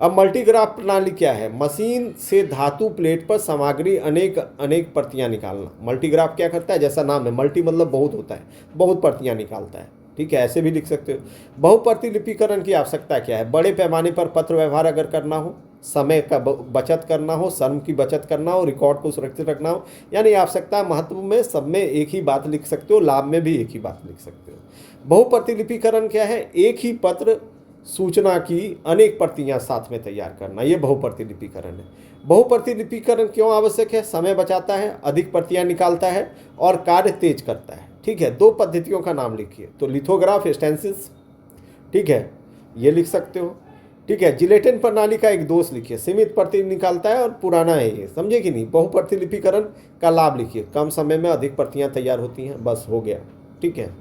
S1: अब मल्टीग्राफ प्रणाली क्या है, मशीन से धातु प्लेट पर सामग्री अनेक प्रतियां निकालना। मल्टीग्राफ क्या करता है, जैसा नाम है, मल्टी मतलब बहुत होता है, बहुत प्रतियां निकालता है, ठीक है, ऐसे भी लिख सकते हो। बहु प्रतिलिपिकरण की आवश्यकता क्या है, बड़े पैमाने पर पत्र व्यवहार अगर करना हो, समय का बचत करना हो, श्रम की बचत करना हो, रिकॉर्ड को सुरक्षित रखना हो, यानी आवश्यकता महत्व में सब में एक ही बात लिख सकते हो, लाभ में भी एक ही बात लिख सकते हो। बहु प्रतिलिपिकरण क्या है, एक ही पत्र सूचना की अनेक प्रतियां साथ में तैयार करना, ये बहु प्रतिलिपिकरण है। बहु प्रतिलिपिकरण क्यों आवश्यक है, समय बचाता है, अधिक प्रतियां निकालता है और कार्य तेज करता है, ठीक है, 2 पद्धतियों का नाम लिखिए। तो लिथोग्राफ, स्टेंसिस, ठीक है, ये लिख सकते हो। ठीक है, जिलेटिन प्रणाली का एक दोष लिखिए, सीमित प्रति निकालता है और पुराना है ये, समझे कि नहीं। बहुप्रतिलिपिकरण का लाभ लिखिए, कम समय में अधिक प्रतियां तैयार होती हैं, बस हो गया। ठीक है।